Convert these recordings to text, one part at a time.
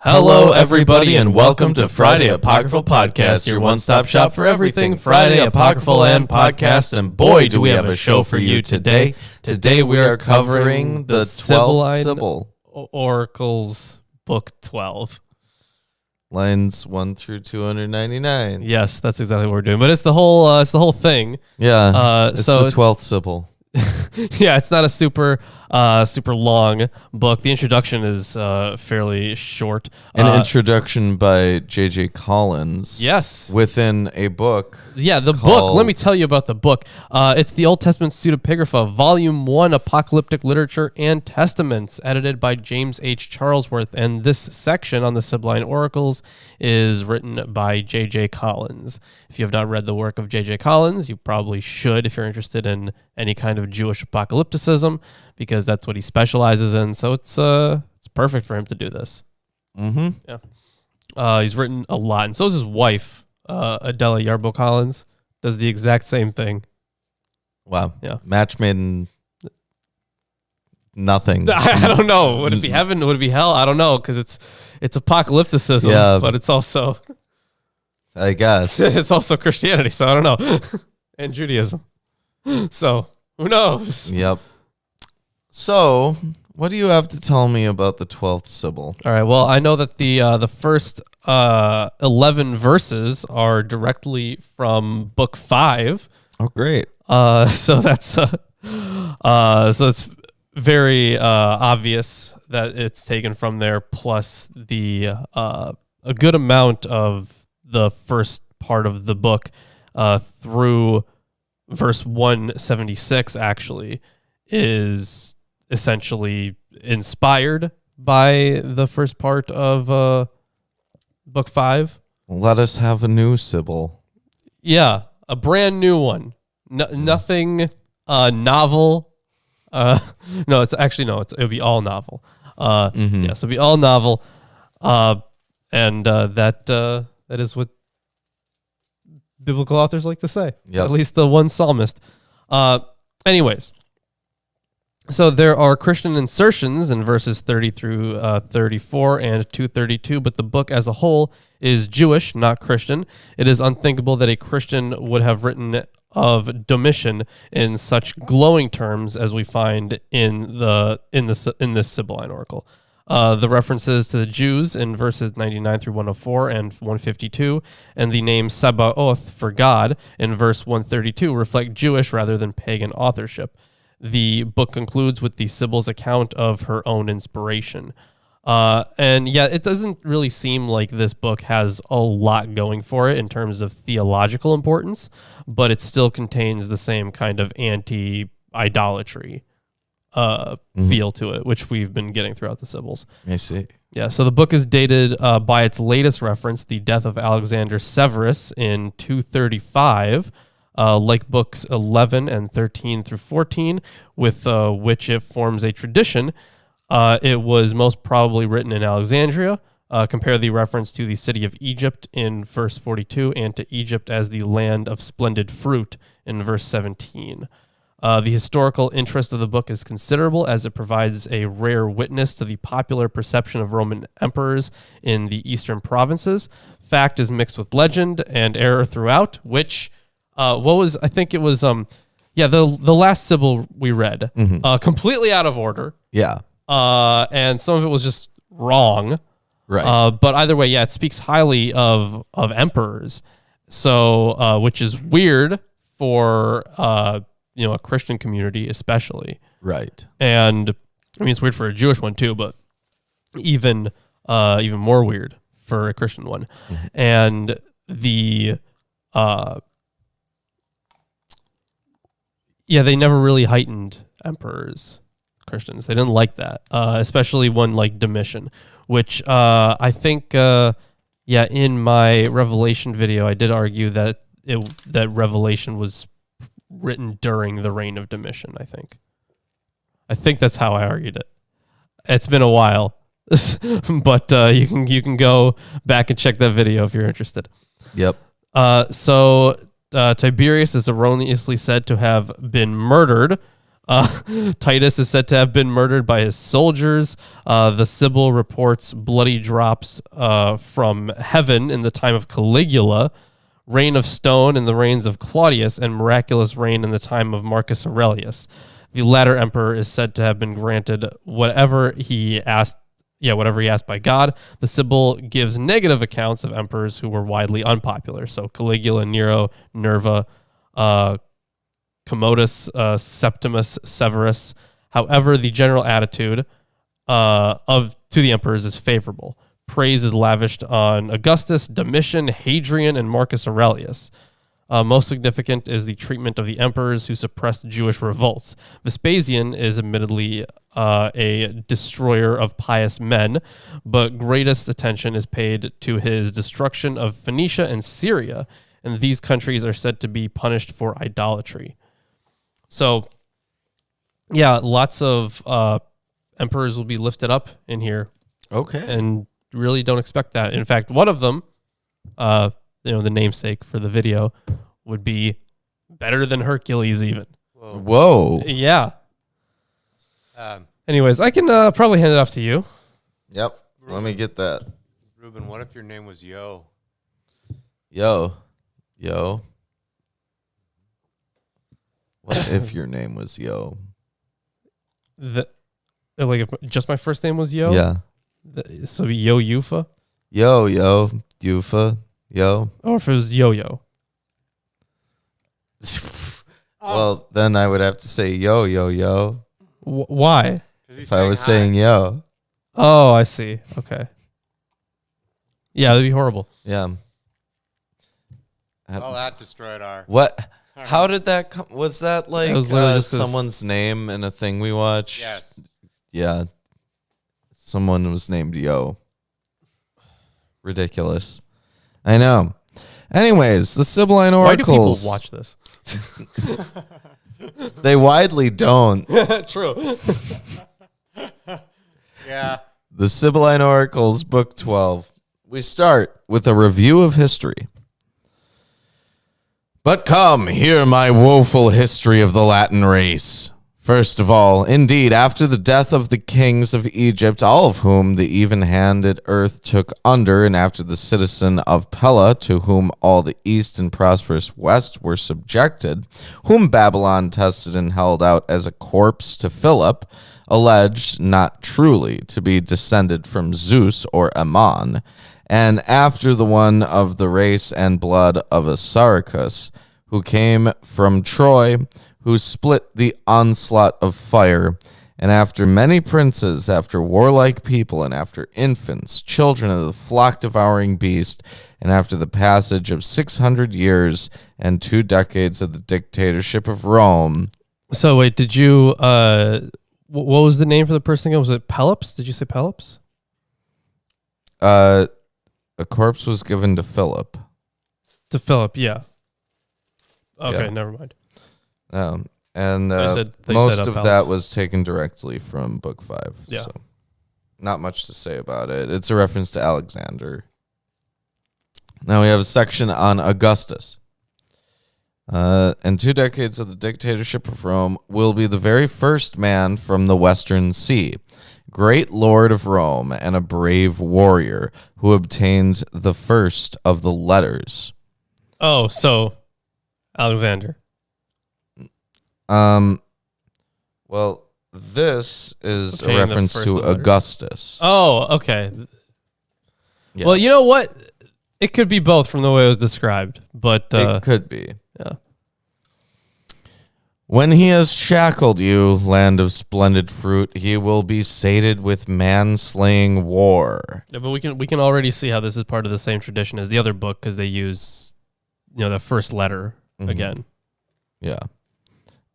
Hello, everybody, and welcome to Friday Apocryphal Podcast, your one-stop shop for everything Friday Apocryphal and podcast. And boy, do we have a show for you today. Today we are covering the 12th Sibyl Oracles, Book 12. Lines 1 through 299. Yes, that's exactly what we're doing. But it's the whole thing. Yeah, it's the 12th Sibyl. Yeah, it's not a super long book. The introduction is fairly short. An introduction by J.J. Collins. Yes. Within a book. Yeah, the book. Let me tell you about the book. It's the Old Testament Pseudepigrapha, Volume 1, Apocalyptic Literature and Testaments, edited by James H. Charlesworth. And this section on the Sibylline Oracles is written by J.J. Collins. If you have not read the work of J.J. Collins, you probably should if you're interested in any kind of Jewish apocalypticism, because that's what he specializes in. So it's perfect for him to do this. Mm-hmm. Yeah. He's written a lot, and so is his wife, Adela Yarbo Collins, does the exact same thing. Wow. Yeah. Match made in nothing. I don't know. Would it be heaven? Would it be hell? I don't know, because it's apocalypticism, yeah, but it's also, I guess, it's also Christianity. So I don't know, and Judaism. So who knows? Yep. So, what do you have to tell me about the 12th Sibyl? All right. Well, I know that the first 11 verses are directly from Book 5. Oh, great. So that's it's very obvious that it's taken from there. Plus the a good amount of the first part of the book through verse 176 actually is essentially inspired by the first part of Book 5. Let us have a new Sibyl. Yeah, a brand new one. Nothing novel. No, it'll be all novel. Yeah, so it'll be all novel. And that is what biblical authors like to say. Yep. At least the one psalmist. Anyways. So there are Christian insertions in verses 30 through 34 and 232, but the book as a whole is Jewish, not Christian. It is unthinkable that a Christian would have written of Domitian in such glowing terms as we find in this Sibylline Oracle. The references to the Jews in verses 99 through 104 and 152, and the name Sabaoth for God in verse 132 reflect Jewish rather than pagan authorship. The book concludes with the Sibyl's account of her own inspiration. And yeah, it doesn't really seem like this book has a lot going for it in terms of theological importance, but it still contains the same kind of anti-idolatry feel to it, which we've been getting throughout the Sibyls. I see. Yeah, so the book is dated by its latest reference, the death of Alexander Severus in 235, like books 11 and 13 through 14, with which it forms a tradition. It was most probably written in Alexandria. Compare the reference to the city of Egypt in verse 42 and to Egypt as the land of splendid fruit in verse 17. The historical interest of the book is considerable as it provides a rare witness to the popular perception of Roman emperors in the eastern provinces. Fact is mixed with legend and error throughout, which... the last Sibyl we read, completely out of order. Yeah. And some of it was just wrong. Right. But either way, yeah, it speaks highly of emperors. So, which is weird for, a Christian community, especially. Right. And I mean, it's weird for a Jewish one too, but even more weird for a Christian one. Mm-hmm. And they never really heightened emperors, Christians. They didn't like that, especially one like Domitian, which I think, in my Revelation video, I did argue that Revelation was written during the reign of Domitian, I think that's how I argued it. It's been a while, but you can go back and check that video if you're interested. Yep. So Tiberius is erroneously said to have been murdered Titus is said to have been murdered by his soldiers. The Sibyl reports bloody drops from heaven in the time of Caligula, rain of stone in the reigns of Claudius, and miraculous rain in the time of Marcus Aurelius. The latter emperor is said to have been granted whatever he asked by God. The Sibyl gives negative accounts of emperors who were widely unpopular. So Caligula, Nero, Nerva, Commodus, Septimus Severus. However, the general attitude to the emperors is favorable. Praise is lavished on Augustus, Domitian, Hadrian, and Marcus Aurelius. Most significant is the treatment of the emperors who suppressed Jewish revolts. Vespasian is admittedly a destroyer of pious men, but greatest attention is paid to his destruction of Phoenicia and Syria, and these countries are said to be punished for idolatry. So, yeah, lots of emperors will be lifted up in here. Okay. And really don't expect that. In fact, one of them, the namesake for the video, would be better than Hercules even. Whoa. Yeah. Anyways, I can probably hand it off to you. Yep. Let me get that. Ruben, what if your name was Yo? Yo. What if your name was Yo? If just my first name was Yo? Yeah. So Yo Yufa? Yo, Yufa, Yo. Or if it was Yo-Yo? Well, then I would have to say yo. Why? If I was saying yo. Oh, I see. Okay. Yeah, that'd be horrible. Yeah. That destroyed our... What? How did that come? Was that like was literally just someone's name in a thing we watch? Yes. Yeah. Someone was named Yo. Ridiculous. I know. Anyways, the Sibylline Oracles. Why do people watch this? They widely don't. True. Yeah. The Sibylline Oracles, Book 12. We start with a review of history. But come, hear my woeful history of the Latin race. First of all, indeed, after the death of the kings of Egypt, all of whom the even-handed earth took under, and after the citizen of Pella, to whom all the east and prosperous west were subjected, whom Babylon tested and held out as a corpse to Philip, alleged, not truly, to be descended from Zeus or Ammon, and after the one of the race and blood of Assaracus, who came from Troy, who split the onslaught of fire, and after many princes, after warlike people, and after infants, children of the flock-devouring beast, and after the passage of 600 years and 2 decades of the dictatorship of Rome. So wait, did you, what was the name for the person again? Was it Pelops? Did you say Pelops? A corpse was given to Philip. To Philip, yeah. Okay, Yeah. never mind. And most of that was taken directly from Book 5. Yeah. So not much to say about it. It's a reference to Alexander. Now we have a section on Augustus. And 2 decades of the dictatorship of Rome will be the very first man from the Western Sea, great lord of Rome and a brave warrior who obtains the first of the letters. Oh, so Alexander. Well, this is Obtain a the reference first to letter. Augustus. Oh, okay. Yeah. Well, you know what? It could be both from the way it was described, but It could be. yeah. When he has shackled you, land of splendid fruit, he will be sated with man-slaying war. Yeah, but we can already see how this is part of the same tradition as the other book because they use, the first letter again. Yeah.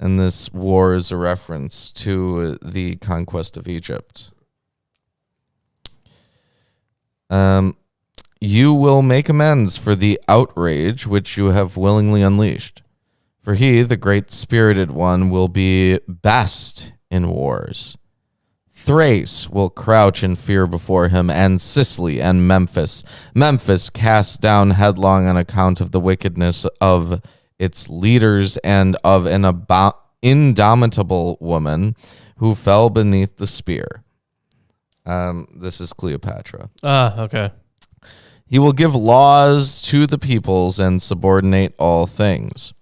And this war is a reference to the conquest of Egypt. You will make amends for the outrage which you have willingly unleashed. For he, the great-spirited one, will be best in wars. Thrace will crouch in fear before him, and Sicily and Memphis. Memphis cast down headlong on account of the wickedness of its leaders and of an indomitable woman who fell beneath the spear. This is Cleopatra. Okay. He will give laws to the peoples and subordinate all things.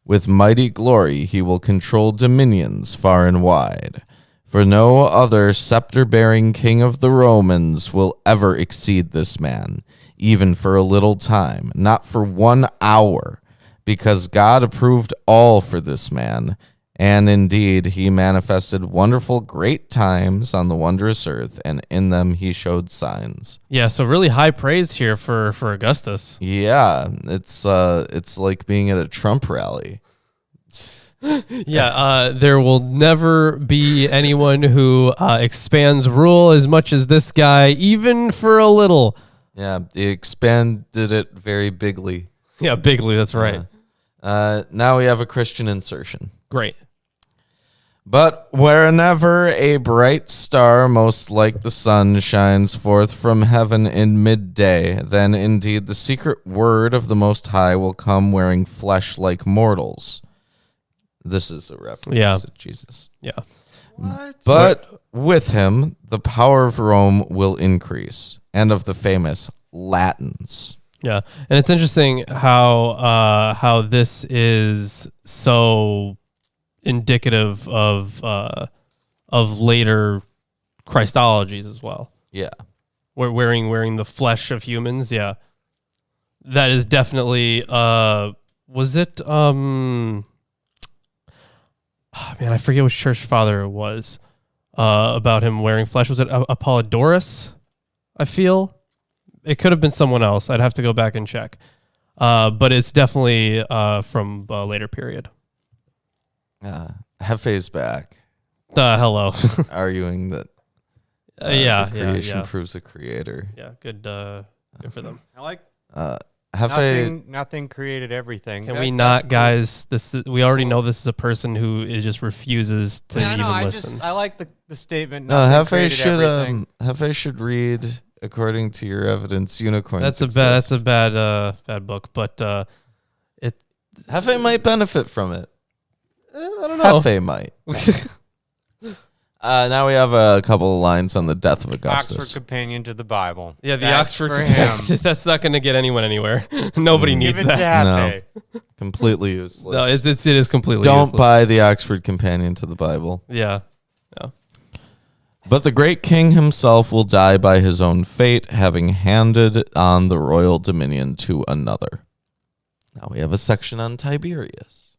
With mighty glory he will control dominions far and wide. For no other scepter-bearing king of the Romans will ever exceed this man, even for a little time, not for 1 hour, because God approved all for this man. And indeed, he manifested wonderful great times on the wondrous earth, and in them he showed signs. Yeah, so really high praise here for Augustus. Yeah, it's like being at a Trump rally. Yeah, there will never be anyone who expands rule as much as this guy, even for a little. Yeah, he expanded it very bigly. Yeah, bigly, that's right. Now we have a Christian insertion. Great. But wherever a bright star most like the sun shines forth from heaven in midday, then indeed the secret word of the Most High will come wearing flesh like mortals. This is a reference to Jesus. Yeah. What? But with him, the power of Rome will increase, and of the famous Latins. Yeah, and it's interesting how this is so indicative of later Christologies as well. Yeah. Wearing the flesh of humans. Yeah, that is definitely. Was it? Man, I forget which church father it was. About him wearing flesh. Was it Apollodorus? I feel it could have been someone else. I'd have to go back and check. But it's definitely from a later period. Hefe's back. Hello. Arguing that creation proves a creator. Yeah, good for them. I like Hefe, nothing created everything. Can we not, guys? We already know this is a person who just refuses to listen. I like the statement. No, Hefe should read according to your evidence. Unicorns. That's a bad book, but Hefe might benefit from it. I don't know. Hefe might. Now we have a couple of lines on the death of Augustus. Oxford Companion to the Bible. Yeah, the That's Oxford for Companion. him. That's not going to get anyone anywhere. Nobody needs Give it that. to Hefe. No. Completely useless. No, it is completely Don't useless. buy the Oxford Companion to the Bible. Yeah. But the great king himself will die by his own fate, having handed on the royal dominion to another. Now we have a section on Tiberius.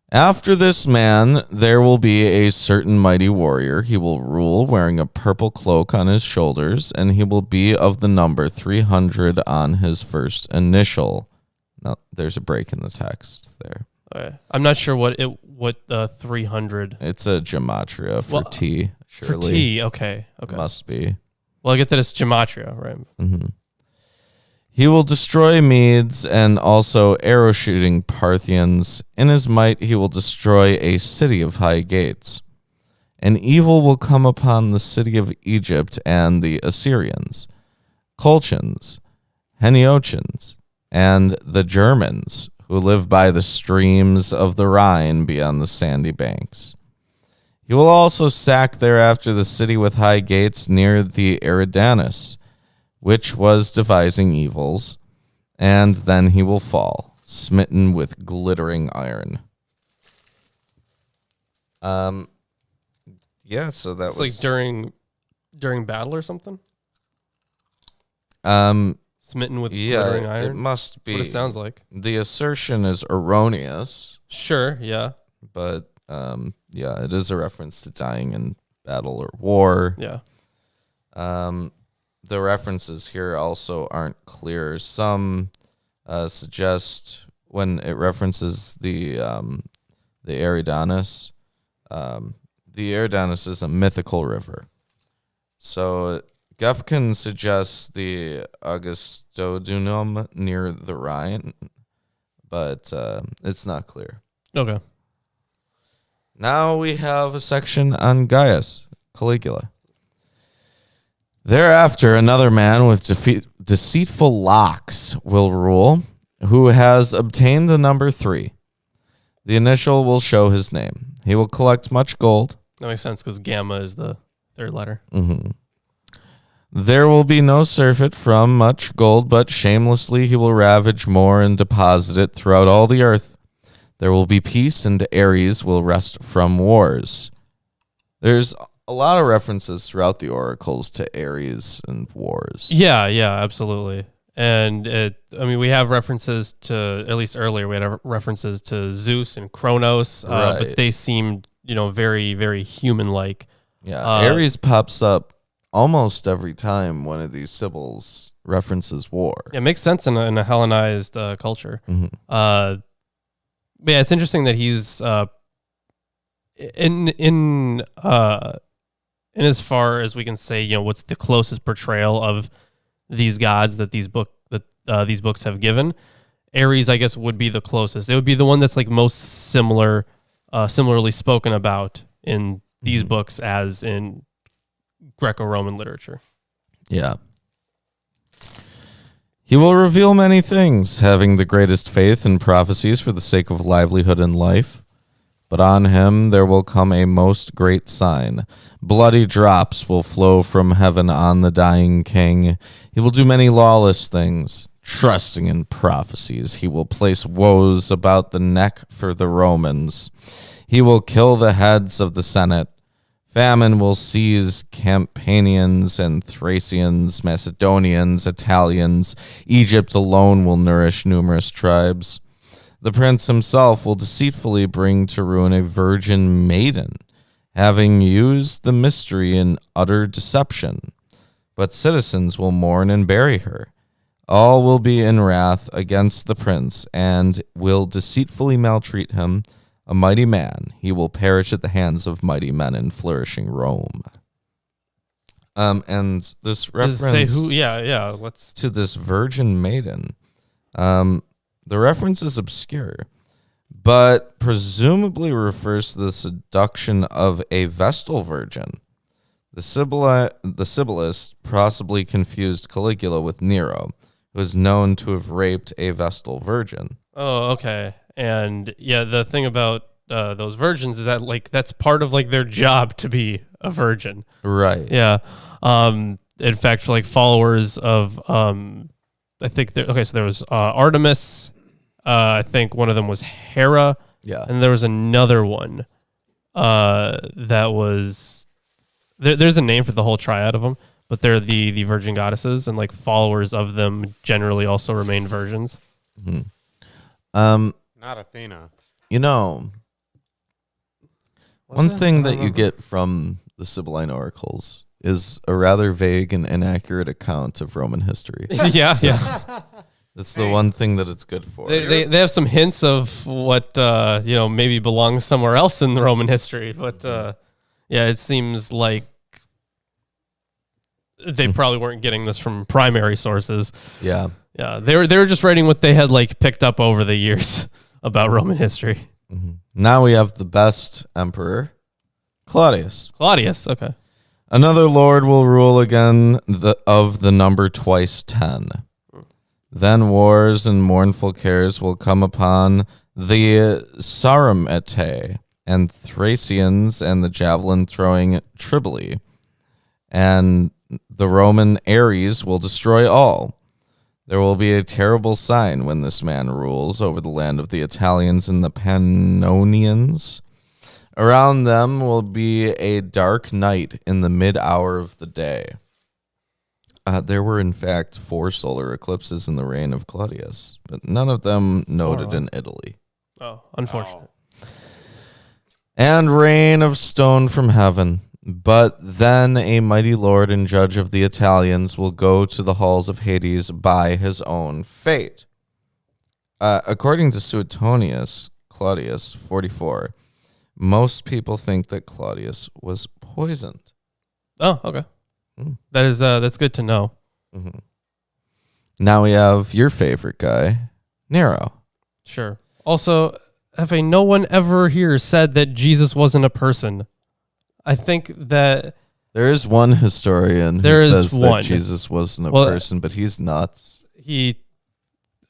After this man, there will be a certain mighty warrior. He will rule wearing a purple cloak on his shoulders, and he will be of the number 300 on his first initial. Now, there's a break in the text there. Okay. I'm not sure what 300. It's a gematria for T, surely. For T, okay. Must be. Well, I get that it's gematria, right? Mm-hmm. He will destroy Medes and also arrow-shooting Parthians. In his might he will destroy a city of high gates. And evil will come upon the city of Egypt and the Assyrians, Colchians, Heniochians, and the Germans, who live by the streams of the Rhine beyond the sandy banks. He will also sack thereafter the city with high gates near the Eridanus, which was devising evils, and then he will fall, smitten with glittering iron. Yeah, so that It's was like during battle or something? Smitten with glittering iron? It must be. That's what it sounds like. The assertion is erroneous, Sure, yeah. but it is a reference to dying in battle or war. Yeah. The references here also aren't clear. Some suggest when it references the Eridanus, the Eridanus is a mythical river. So Gefkin suggests the Augustodunum near the Rhine, but it's not clear. Okay. Now we have a section on Gaius Caligula. Thereafter, another man with deceitful locks will rule, who has obtained the number 3. The initial will show his name. He will collect much gold. That makes sense because gamma is the third letter. Mm-hmm. There will be no surfeit from much gold, but shamelessly he will ravage more and deposit it throughout all the earth. There will be peace, and Ares will rest from wars. There's a lot of references throughout the oracles to Ares and wars. Yeah, absolutely. And we have references to, at least earlier, we had references to Zeus and Kronos, Right. but they seemed, very, very human-like. Yeah, Ares pops up almost every time one of these Sibyls references war. It makes sense in a Hellenized culture. Mm-hmm. But yeah, it's interesting that he's in as far as we can say, what's the closest portrayal of these gods that these books have given. Ares, I guess, would be the closest. It would be the one that's like most similarly spoken about in these books as in Greco-Roman literature. Yeah. He will reveal many things, having the greatest faith in prophecies for the sake of livelihood and life. But on him there will come a most great sign. Bloody drops will flow from heaven on the dying king. He will do many lawless things. Trusting in prophecies, he will place woes about the neck for the Romans. He will kill the heads of the Senate. Famine will seize Campanians and Thracians, Macedonians, Italians. Egypt alone will nourish numerous tribes. The prince himself will deceitfully bring to ruin a virgin maiden, having used the mystery in utter deception. But citizens will mourn and bury her. All will be in wrath against the prince, and will deceitfully maltreat him. A mighty man, he will perish at the hands of mighty men in flourishing Rome. And this reference Does it say who? Yeah. Let's to this virgin maiden. The reference is obscure, but presumably refers to the seduction of a Vestal virgin. The Sibyllist possibly confused Caligula with Nero, who is known to have raped a Vestal virgin. Oh, okay. And yeah, the thing about those virgins is that that's part of their job to be a virgin. Right. Yeah. In fact, for followers of I think so there was Artemis. I think one of them was Hera. Yeah. And there was another one that was there's a name for the whole triad of them, but they're the virgin goddesses, and followers of them generally also remain virgins. Mm-hmm. Not Athena. One thing that you get from the Sibylline Oracles is a rather vague and inaccurate account of Roman history. Yeah, yes. That's the one thing that it's good for. They have some hints of what maybe belongs somewhere else in the Roman history, but it seems like they probably weren't getting this from primary sources. Yeah. Yeah, they were just writing what they had picked up over the years about Roman history. Mm-hmm. Now we have the best emperor, Claudius. Claudius, okay. Another lord will rule again of the number twice 10. Then wars and mournful cares will come upon the Saramete and Thracians and the javelin-throwing Triboli, and the Roman Ares will destroy all. There will be a terrible sign when this man rules over the land of the Italians and the Pannonians. Around them will be a dark night in the mid-hour of the day. There were, in fact, 4 solar eclipses in the reign of Claudius, but none of them noted in Italy. Oh, unfortunate. And rain of stone from heaven. But then a mighty lord and judge of the Italians will go to the halls of Hades by his own fate. According to Suetonius, Claudius, 44, most people think that Claudius was poisoned. Oh, okay. That's good to know. Mm-hmm. Now we have your favorite guy, Nero. Sure. Also, no one ever here said that Jesus wasn't a person. I think that there is one historian who says that Jesus wasn't a person, but he's nuts. He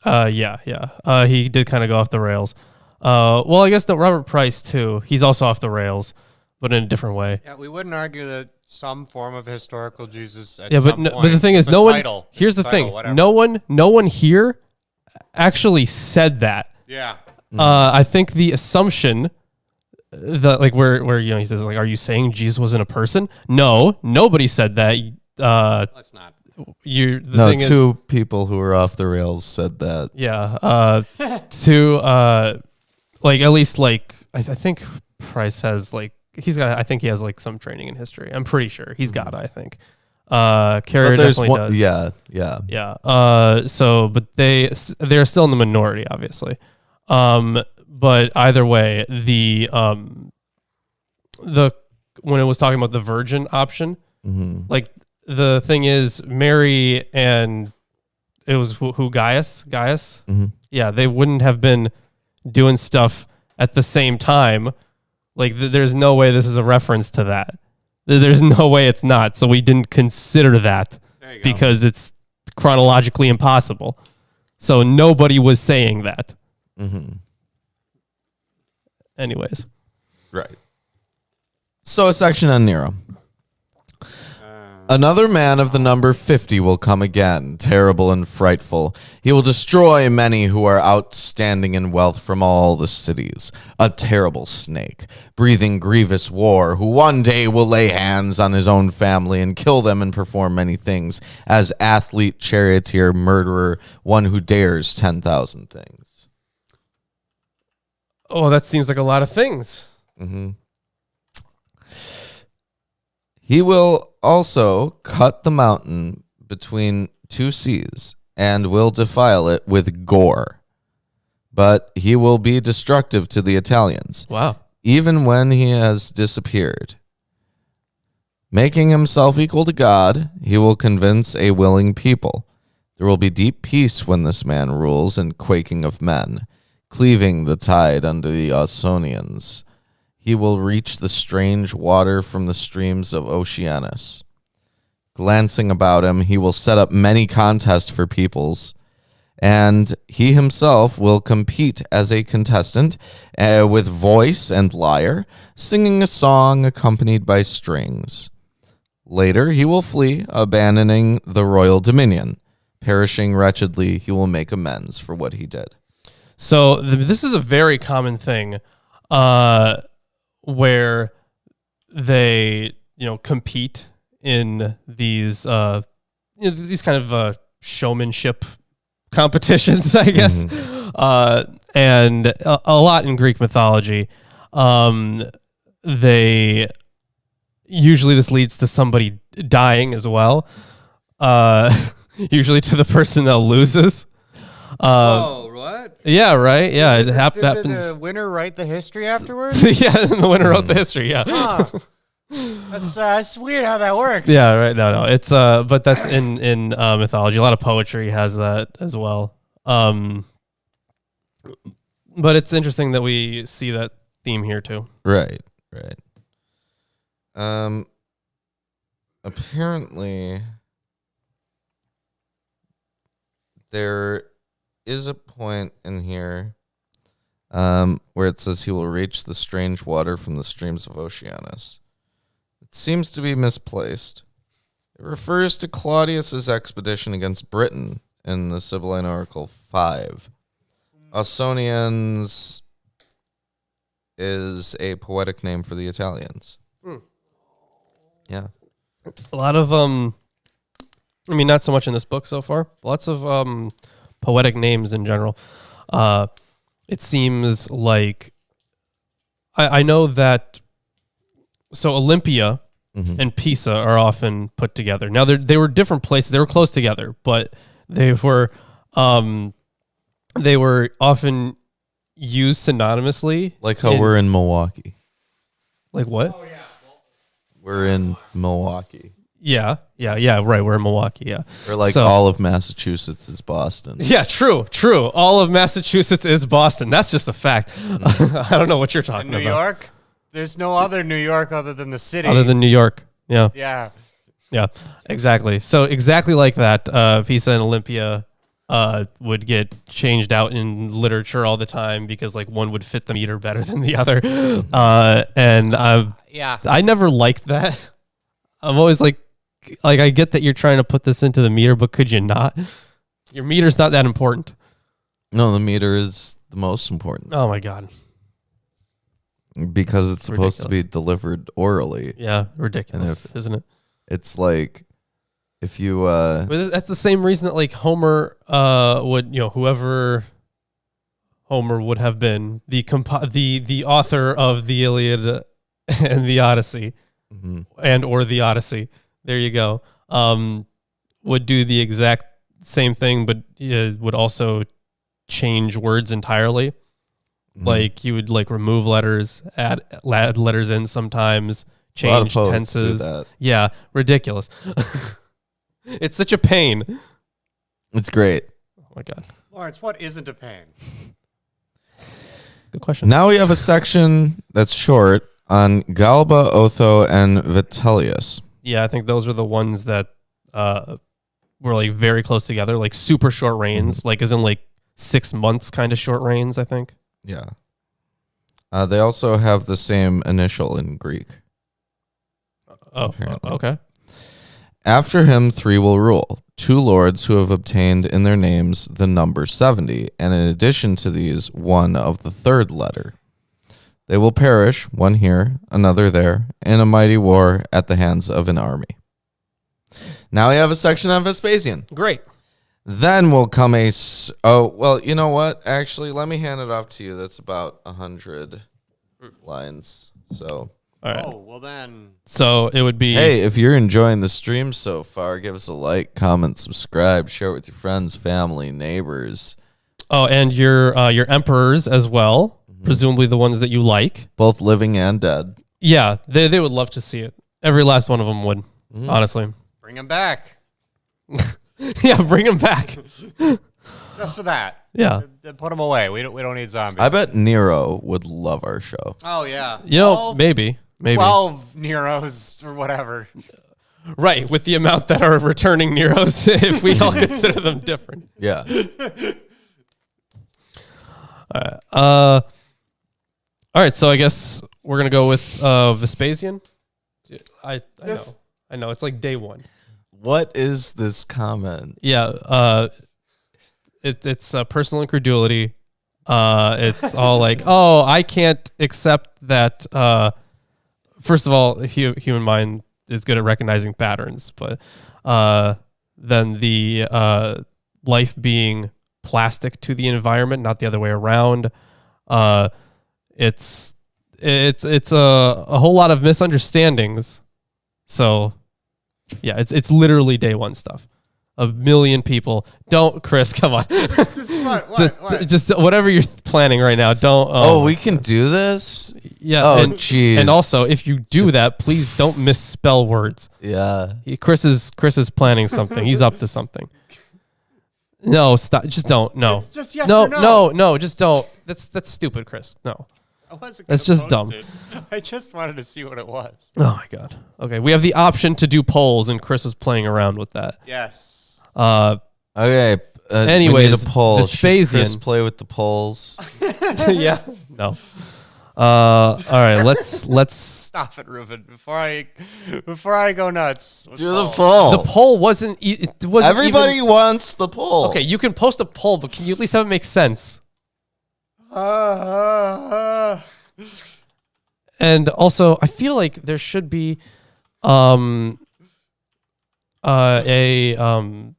did kind of go off the rails. Well, I guess that Robert Price too. He's also off the rails, but in a different way. Yeah, we wouldn't argue that some form of historical Jesus at Yeah, some point. but the thing is, It's a no one. title. Here's It's the a thing: title, whatever. no one here actually said that. Yeah. I think the assumption that like where he says like, are you saying Jesus wasn't a person? No, nobody said that. Let's not. Two people who were off the rails said that. Yeah. Like at least like I think Price has like I think he has like some training in history. I'm pretty sure he's got it, I think. Carrier definitely does. Yeah. But they're still in the minority, obviously. But either way, the when it was talking about the virgin option, like the thing is Mary and it was who Gaius? Yeah, they wouldn't have been doing stuff at the same time. Like there's no way this is a reference to that. There's no way it's not. So we didn't consider that because it's chronologically impossible. So nobody was saying that. Anyways. Right. So a section on Nero. Another man of the number 50 will come again, terrible and frightful. He will destroy many who are outstanding in wealth from all the cities. A terrible snake, breathing grievous war, who one day will lay hands on his own family and kill them and perform many things, as athlete, charioteer, murderer, one who dares 10,000 things. Oh, that seems like a lot of things. He will also cut the mountain between two seas and will defile it with gore. But he will be destructive to the Italians. Wow. Even when he has disappeared. Making himself equal to God, he will convince a willing people. There will be deep peace when this man rules and quaking of men, cleaving the tide under the Ausonians. He will reach the strange water from the streams of Oceanus. Glancing about him, he will set up many contests for peoples, and he himself will compete as a contestant with voice and lyre, singing a song accompanied by strings. Later, he will flee, abandoning the royal dominion. Perishing wretchedly, he will make amends for what he did. So this is a very common thing. Where they, compete in these kind of showmanship competitions, I guess, and a lot in Greek mythology. They usually this leads to somebody dying as well. Usually to the person that loses. Whoa, what? Yeah, right. Yeah, it happens. Did the winner write the history afterwards? Yeah, the winner wrote the history. Yeah. Huh. That's weird how that works. Yeah, right. No. It's but that's in mythology. A lot of poetry has that as well. But it's interesting that we see that theme here too. Right. Apparently, there is a point in here where it says he will reach the strange water from the streams of Oceanus. It seems to be misplaced. It refers to Claudius's expedition against Britain in the Sibylline Oracle 5. Ausonians is a poetic name for the Italians. Yeah. A lot of not so much in this book so far. Lots of poetic names in general. It seems like I know that. So Olympia and Pisa are often put together. Now they were different places. They were close together, but they were often used synonymously. Like how we're in Milwaukee. Like what? Oh, yeah. We're in Milwaukee. Yeah, right. We're in Milwaukee, yeah. Or like all of Massachusetts is Boston. Yeah, true. All of Massachusetts is Boston. That's just a fact. I don't know what you're talking about. New York? There's no other New York other than the city. Other than New York, yeah. Yeah. Yeah, exactly. So exactly like that, Pisa and Olympia would get changed out in literature all the time because like one would fit the meter better than the other. And I never liked that. I'm always like I get that you're trying to put this into the meter, but could you not? Your meter's not that important. No, the meter is the most important. Oh my God. Because it's supposed to be delivered orally. Yeah, ridiculous, isn't it? It's like if you But that's the same reason that like Homer would, whoever Homer would have been, the author of the Iliad and the Odyssey, and or the Odyssey. There you go. Would do the exact same thing, but would also change words entirely. Like he would like remove letters, add letters in sometimes, change tenses. Yeah, ridiculous. It's such a pain. It's great. Oh my God. Lawrence, what isn't a pain? Good question. Now we have a section that's short on Galba, Otho, and Vitellius. Yeah, I think those are the ones that were like very close together, like super short reigns, like as in like 6 months kind of short reigns, I think. Yeah. They also have the same initial in Greek. Okay. After him, 3 will rule. 2 lords who have obtained in their names the number 70, and in addition to these, 1 of the 3rd letter. They will perish, one here, another there, in a mighty war at the hands of an army. Now we have a section on Vespasian. Great. Then will come well, you know what? Actually, let me hand it off to you. That's about 100 lines. So, all right. Oh, well then. So it would be. Hey, if you're enjoying the stream so far, give us a like, comment, subscribe, share it with your friends, family, neighbors. Oh, and your emperors as well, presumably the ones that you like. Both living and dead. Yeah, they would love to see it. Every last one of them would, honestly. Bring him back. Yeah, bring him back. Just for that. Yeah. Put him away. We don't need zombies. I bet Nero would love our show. Oh, yeah. Maybe. 12 Neros or whatever. Right, with the amount that are returning Neros, if we all consider them different. Yeah. All right, so I guess we're going to go with Vespasian. I know. It's like day 1. What is this comment? Yeah, it's personal incredulity. It's all like, oh, I can't accept that. First of all, human mind is good at recognizing patterns, but then the life being plastic to the environment, not the other way around. It's a whole lot of misunderstandings. So. Yeah, it's literally day 1 stuff. 1 million people. Don't, Chris, come on. Just whatever you're planning right now. Don't. We can do this? Yeah. Oh, jeez. And also, if you do that, please don't misspell words. Yeah. Chris is planning something. He's up to something. No, stop. Just don't. No. It's just yes or no. No, just don't. That's stupid, Chris. No. That's just dumb. I just wanted to see what it was. Oh my God. Okay, we have the option to do polls, and Chris was playing around with that. Yes. Okay. Anyways, we need a poll. Vespasian. Should Chris play with the polls? Yeah. No. All right. Let's stop it, Ruben. Before I go nuts. Do the poll. The poll wasn't. It wasn't. Everybody wants the poll. Okay, you can post a poll, but can you at least have it make sense? And also, I feel like there should be a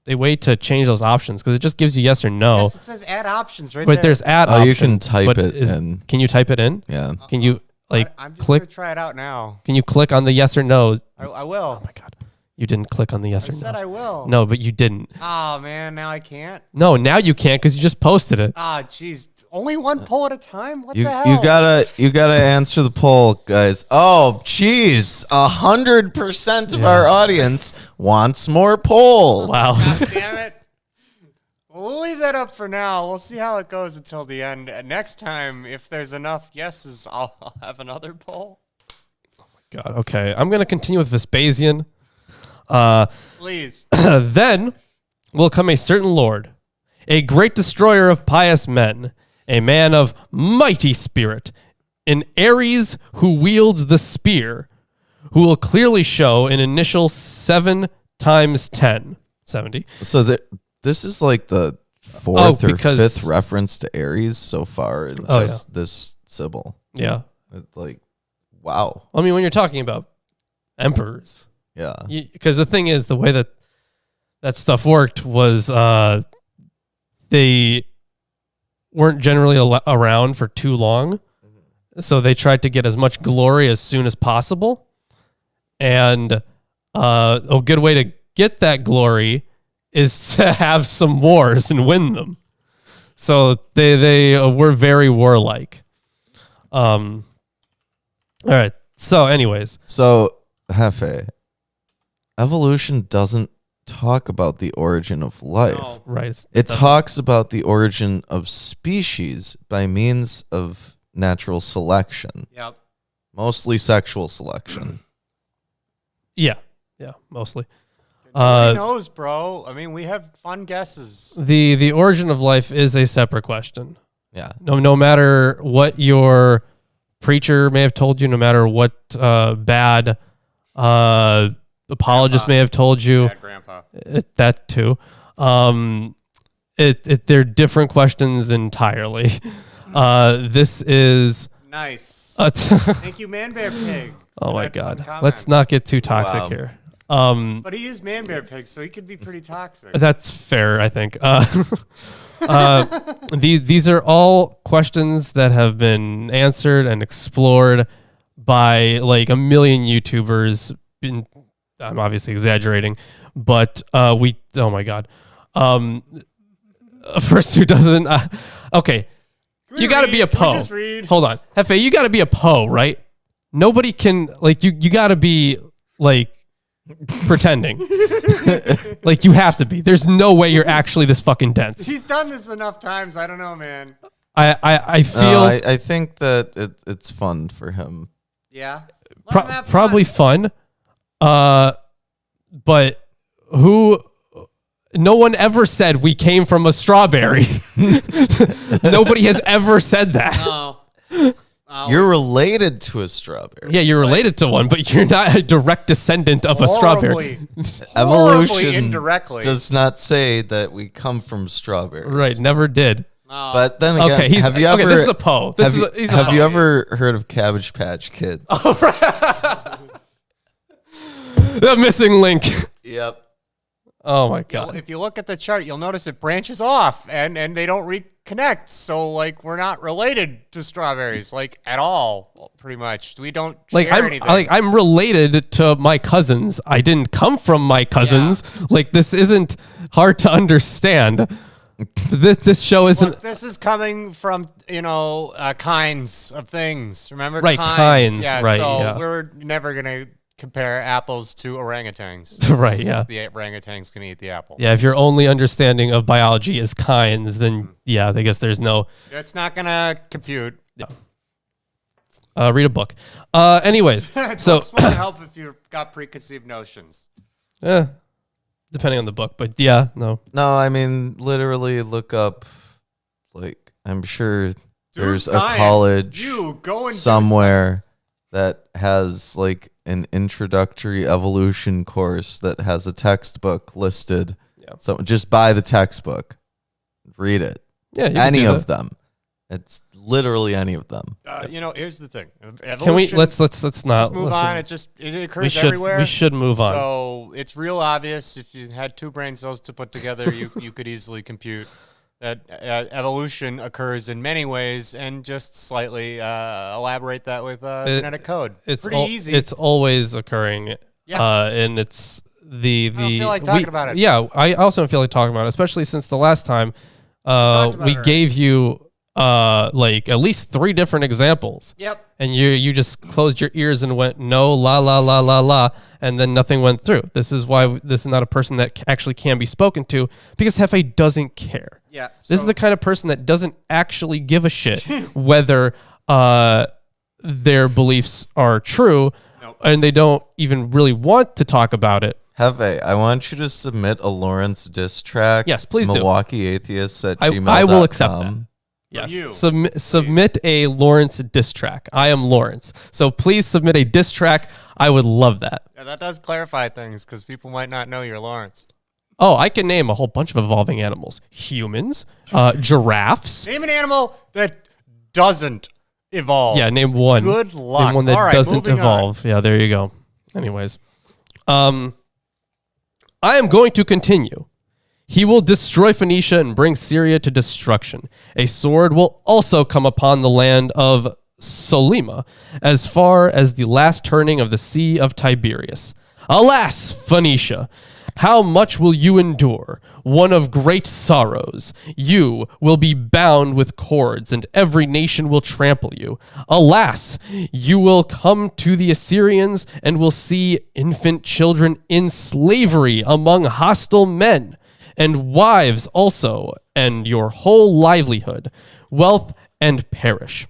way to change those options, because it just gives you yes or no. Yes, it says add options right but there. There's add option. You can type it in. Can you type it in? Yeah. Can you I'm just click? Gonna try it out now. Can you click on the yes or no? I will. Oh my God. You didn't click on the yes or no. I said I will. No, but you didn't. Oh man, now I can't. No, now you can't because you just posted it. Ah, jeez. Only one poll at a time? What You the hell? you gotta answer the poll, guys. Oh, jeez. 100% of our audience wants more polls. Wow. God damn it. We'll leave that up for now. We'll see how it goes until the end. Next time, if there's enough yeses, I'll have another poll. God, okay. I'm going to continue with Please. Then will come a certain lord, a great destroyer of pious men, a man of mighty spirit, an Ares who wields the spear, who will clearly show an initial 7 times 10, 70. So this is like the fourth or fifth reference to Ares so far in this Sibyl. Yeah. Like, wow. I mean, when you're talking about emperors. Yeah. Because the thing is, the way that stuff worked was they weren't generally around for too long. So they tried to get as much glory as soon as possible. And a good way to get that glory is to have some wars and win them. So they were very warlike. All right. So anyways. So, Hefe, evolution doesn't talk about the origin of life. No. Right. It talks about the origin of species by means of natural selection. Yep. Mostly sexual selection. Yeah, mostly. Nobody knows, bro. I mean, we have fun guesses. The origin of life is a separate question. Yeah. No matter what your preacher may have told you, no matter what bad apologist may have told you, Bad grandpa. That too. They're different questions entirely. This is nice. Thank you, Man Bear Pig. Oh my God. Let's not get too toxic here. But he is Man Bear Pig, so he could be pretty toxic. That's fair, I think. These are all questions that have been answered and explored by like a million YouTubers. I'm obviously exaggerating, but oh my God. First, who doesn't? Okay. You got to be a Poe. Hold on. Hefe, you got to be a Poe, right? Nobody can, like, you got to be, like, pretending. Like, you have to be. There's no way you're actually this fucking dense. He's done this enough times. I don't know, man. I feel... I think that it's fun for him. Yeah? Probably fun. But who... No one ever said we came from a strawberry. Nobody has ever said that. No. You're related to a strawberry. Yeah, you're related to one, but you're not a direct descendant of a strawberry. Evolution indirectly does not say that we come from strawberries. Right, never did. No. But then again, okay, have you ever? Okay, this is a Poe. Have you ever heard of Cabbage Patch Kids? Oh, right. The missing link. Yep. Oh my God. If you look at the chart, you'll notice it branches off and they don't reconnect. So like we're not related to strawberries like at all, pretty much. We don't share anything. I'm related to my cousins. I didn't come from my cousins. Yeah. Like this isn't hard to understand. This show isn't. Look, this is coming from kinds of things. Remember, right? Kinds. Yeah. Right. So yeah. we're never gonna compare apples to orangutans. Right, yeah. The orangutans can eat the apple. Yeah, if your only understanding of biology is kinds, then yeah, I guess there's no... It's not going to compute. No. Read a book. Anyways, so... Books won't help if you've got preconceived notions. Depending on the book, but yeah, no. No, I mean, literally look up, like, I'm sure there's a college somewhere that has, like, an introductory evolution course that has a textbook listed. Yeah. So just buy the textbook, read it. Yeah, any of them. It's literally any of them. Here's the thing. Evolution, can we let's not move listen. on? It occurs everywhere. We should move on. So it's real obvious. If you had two brain cells to put together, you could easily compute that evolution occurs in many ways, and just slightly elaborate that with genetic code. It's pretty easy. It's always occurring. Yeah. And it's the... I don't feel like talking about it. Yeah, I also don't feel like talking about it, especially since the last time we gave you like at least 3 different examples. Yep. And you just closed your ears and went, no, la, la, la, la, la, and then nothing went through. This is why this is not a person that actually can be spoken to, because Hefe doesn't care. Yeah. This is the kind of person that doesn't actually give a shit whether their beliefs are true, and they don't even really want to talk about it. Hefe, I want you to submit a Lawrence diss track. Yes, please do. Milwaukee Atheists at I gmail.com. will accept that. Yes. you. Submit a Lawrence diss track. I am Lawrence. So please submit a diss track. I would love that. Yeah, that does clarify things because people might not know you're Lawrence. Oh, I can name a whole bunch of evolving animals. Humans, giraffes. Name an animal that doesn't evolve. Yeah, name one. Good luck. Name one that All right, doesn't moving evolve. Yeah, there you go. Anyways. I am going to continue. He will destroy Phoenicia and bring Syria to destruction. A sword will also come upon the land of Solima, as far as the last turning of the Sea of Tiberias. Alas, Phoenicia, how much will you endure? One of great sorrows. You will be bound with cords, and every nation will trample you. Alas, you will come to the Assyrians and will see infant children in slavery among hostile men, and wives also, and your whole livelihood, wealth, and perish.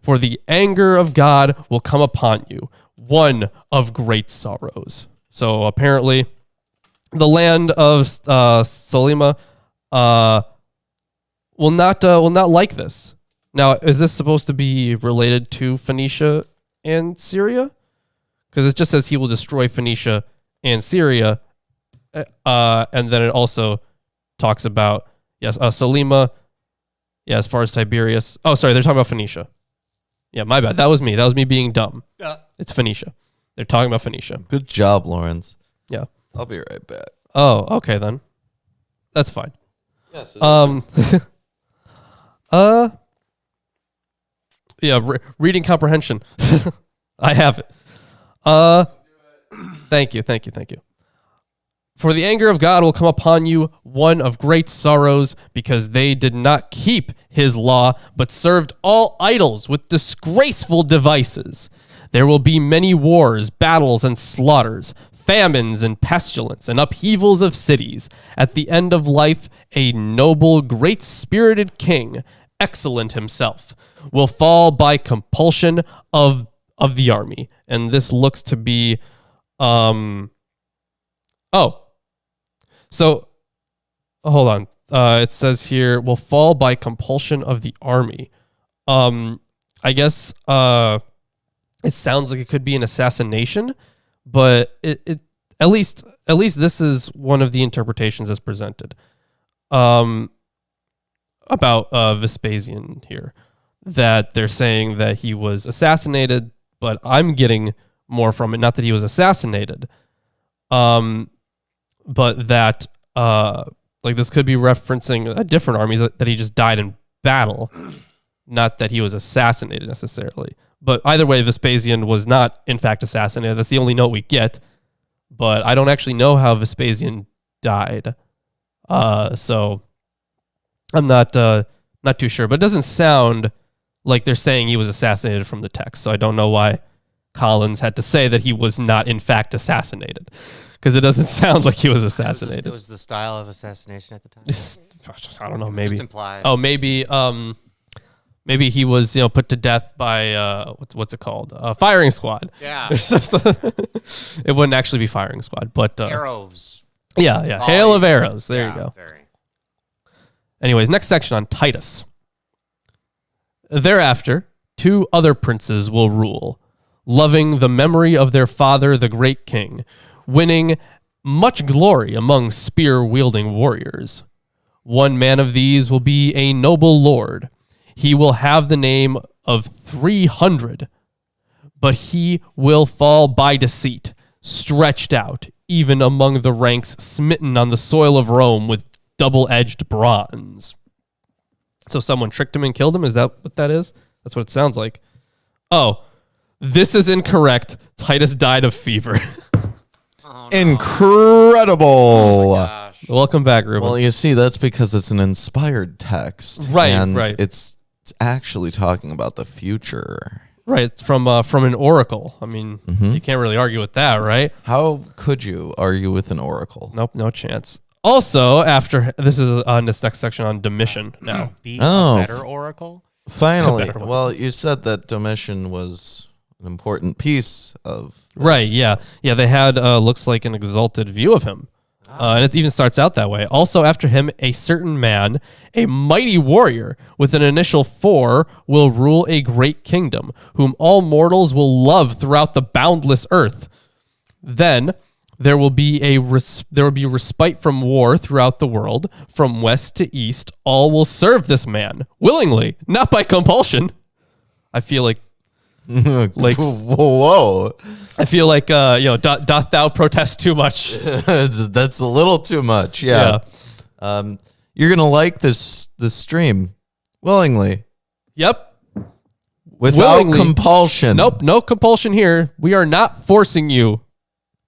For the anger of God will come upon you, one of great sorrows. So apparently, the land of Solima will not like this. Now, is this supposed to be related to Phoenicia and Syria? Because it just says he will destroy Phoenicia and Syria, and then it also talks about Solima. Yeah, as far as Tiberias. Oh, sorry, they're talking about Phoenicia. Yeah, my bad. That was me. That was me being dumb. It's Phoenicia. They're talking about Phoenicia. Good job, Lawrence. Yeah. I'll be right back. Oh, okay then. That's fine. Yes. Yeah, reading comprehension. I have it. Thank you. For the anger of God will come upon you, one of great sorrows, because they did not keep his law, but served all idols with disgraceful devices. There will be many wars, battles, and slaughters, famines and pestilence, and upheavals of cities. At the end of life, a noble, great-spirited king, excellent himself, will fall by compulsion of the army. And this looks to be, So, hold on. It says here, will fall by compulsion of the army. I guess it sounds like it could be an assassination, but it at least this is one of the interpretations as presented about Vespasian here, that they're saying that he was assassinated, but I'm getting more from it, not that he was assassinated, but that like this could be referencing a different army, that he just died in battle, not that he was assassinated necessarily. But either way, Vespasian was not, in fact, assassinated. That's the only note we get. But I don't actually know how Vespasian died. So I'm not too sure. But it doesn't sound like they're saying he was assassinated from the text. So I don't know why Collins had to say that he was not, in fact, assassinated. Because it doesn't sound like he was assassinated. It was the style of assassination at the time. I don't know, maybe. Just implied. Oh, maybe he was, put to death by what's it called? Firing squad. Yeah. It wouldn't actually be firing squad, but Arrows. Yeah. Hail of arrows. There you go. Very. Anyways, next section on Titus. Thereafter, 2 other princes will rule, loving the memory of their father, the great king, winning much glory among spear-wielding warriors. One man of these will be a noble lord. He will have the name of 300, but he will fall by deceit, stretched out, even among the ranks, smitten on the soil of Rome with double-edged bronze. So someone tricked him and killed him? Is that what that is? That's what it sounds like. Oh, this is incorrect. Titus died of fever. Oh, no. Incredible. Oh my gosh. Welcome back, Ruben. Well, you see, that's because it's an inspired text. Right, and right. It's actually talking about the future. Right, it's from an oracle. I mean, you can't really argue with that, right? How could you argue with an oracle? Nope, no chance. Also, after this is on this next section on Domitian now. Be a better oracle? Finally. Better one. Well, you said that Domitian was an important piece of Right, yeah. Yeah, they had, looks like an exalted view of him. And it even starts out that way. Also after him, a certain man, a mighty warrior with an initial 4, will rule a great kingdom, whom all mortals will love throughout the boundless earth. Then there will be respite from war throughout the world, from west to east. All will serve this man willingly, not by compulsion. I feel like whoa. I feel like doth thou protest too much? That's a little too much. Yeah. You're gonna like this stream willingly. Yep. Without Willingly. compulsion. Nope, no compulsion here. We are not forcing you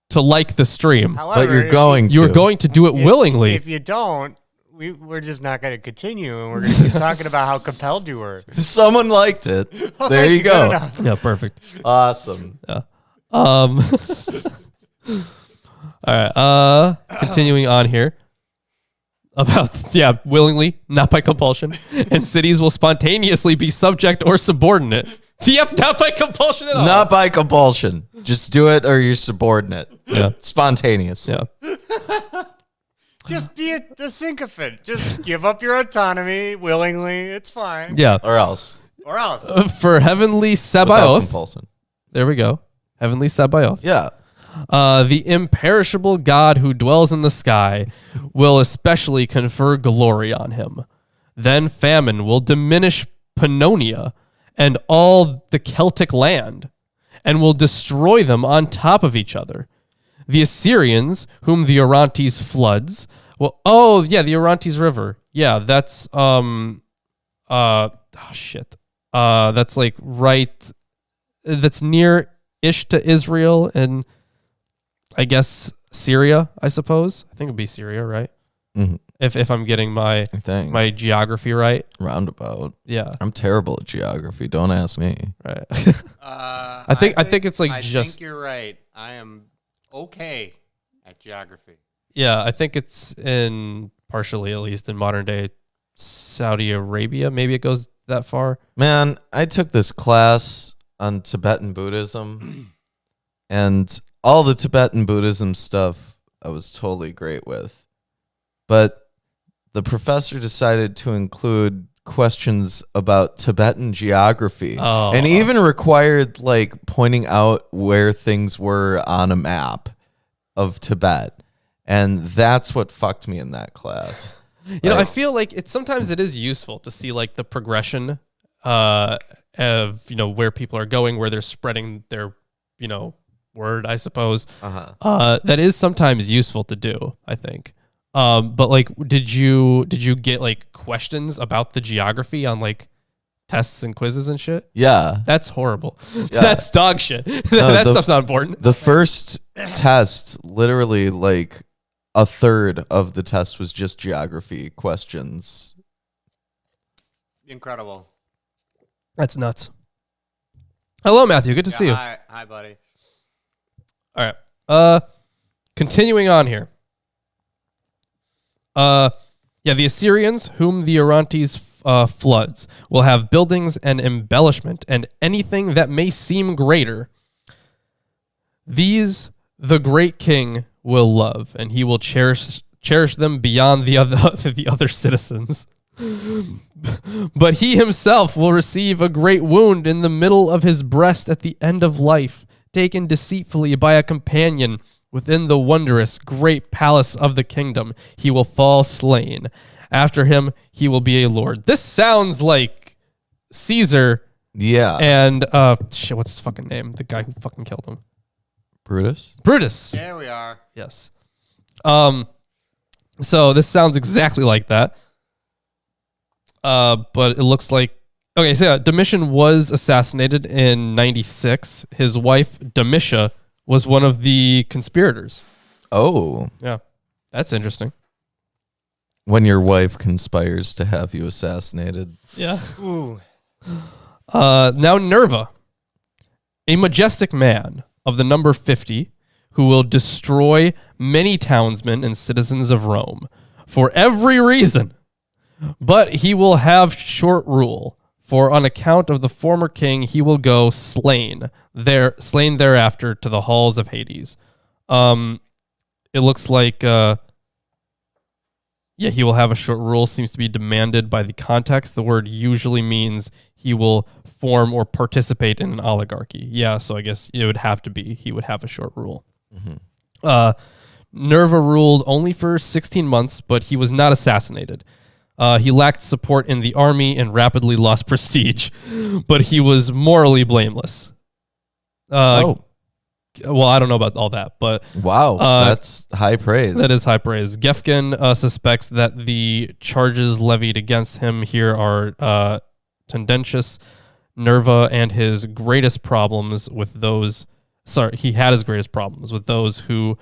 to like the stream. However, But you're going to. You're going to do it willingly. If you don't, we're just not going to continue, and we're going to keep talking about how compelled you were. Someone liked it. Well, There thank you go. good enough. Yeah, perfect. Awesome. All right. Continuing on here. Willingly, not by compulsion. And cities will spontaneously be subject or subordinate. Yep, not by compulsion at all. Not by compulsion. Just do it or you're subordinate. Yeah. Spontaneous. Yeah. Just be a sycophant. Just give up your autonomy willingly. It's fine. Yeah. Or else. Or else. For heavenly Without Sabaoth. compulsion. There we go. Heavenly Sabaoth. Yeah. The imperishable God who dwells in the sky will especially confer glory on him. Then famine will diminish Pannonia and all the Celtic land, and will destroy them on top of each other. The Assyrians, whom the Orontes floods, the Orontes River. Yeah, that's that's like right. That's near-ish to Israel and I guess Syria, I suppose. I think it'd be Syria, right? Mm-hmm. If I'm getting my geography right. Roundabout. Yeah. I'm terrible at geography. Don't ask me. Right. I think it's like I just. think you're right. I am okay at geography. Yeah, I think it's in partially, at least in modern day Saudi Arabia. Maybe it goes that far. Man, I took this class on Tibetan Buddhism, and all the Tibetan Buddhism stuff I was totally great with. But the professor decided to include questions about Tibetan geography and even required like pointing out where things were on a map of Tibet. And that's what fucked me in that class. You know, I feel like sometimes it is useful to see like the progression of, where people are going, where they're spreading their, word, I suppose. That is sometimes useful to do, I think. But like, did you get like questions about the geography on like tests and quizzes and shit? Yeah. That's horrible. Yeah. That's dog shit. That stuff's not important. The first test, literally like a third of the test was just geography questions. Incredible. That's nuts. Hello, Matthew. Good to see you. Hi, buddy. All right. Continuing on here. The Assyrians, whom the Orontes floods, will have buildings and embellishment and anything that may seem greater. These the great king will love, and he will cherish them beyond the other citizens. But he himself will receive a great wound in the middle of his breast at the end of life, taken deceitfully by a companion. Within the wondrous great palace of the kingdom, he will fall slain. After him, he will be a lord. This sounds like Caesar. Yeah. And what's his fucking name? The guy who fucking killed him. Brutus. There we are. Yes. So this sounds exactly like that. But it looks like Domitian was assassinated in 96. His wife Domitia was one of the conspirators. Oh. Yeah. That's interesting. When your wife conspires to have you assassinated. Yeah. Ooh. Now Nerva, a majestic man of the number 50, who will destroy many townsmen and citizens of Rome for every reason. But he will have short rule, For on account of the former king, he will go slain thereafter to the halls of Hades. It looks like, he will have a short rule. Seems to be demanded by the context. The word usually means he will form or participate in an oligarchy. Yeah, so I guess it would have to be he would have a short rule. Mm-hmm. Nerva ruled only for 16 months, but he was not assassinated. He lacked support in the army and rapidly lost prestige, but he was morally blameless. Well, I don't know about all that, but... Wow, that's high praise. That is high praise. Gefgen suspects that the charges levied against him here are tendentious. Nerva and his greatest problems with those... he had his greatest problems with those who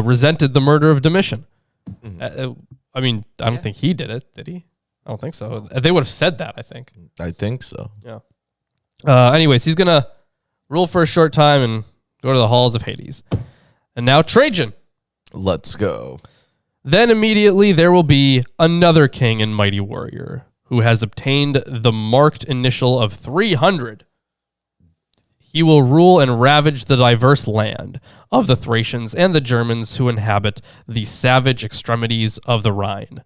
resented the murder of Domitian. Mm-hmm. I mean, I don't think he did it, did he? I don't think so. They would have said that, I think. I think so. Yeah. Anyways, he's going to rule for a short time and go to the halls of Hades. And now Trajan. Let's go. Then immediately there will be another king and mighty warrior who has obtained the marked initial of 300. He will rule and ravage the diverse land of the Thracians and the Germans who inhabit the savage extremities of the Rhine,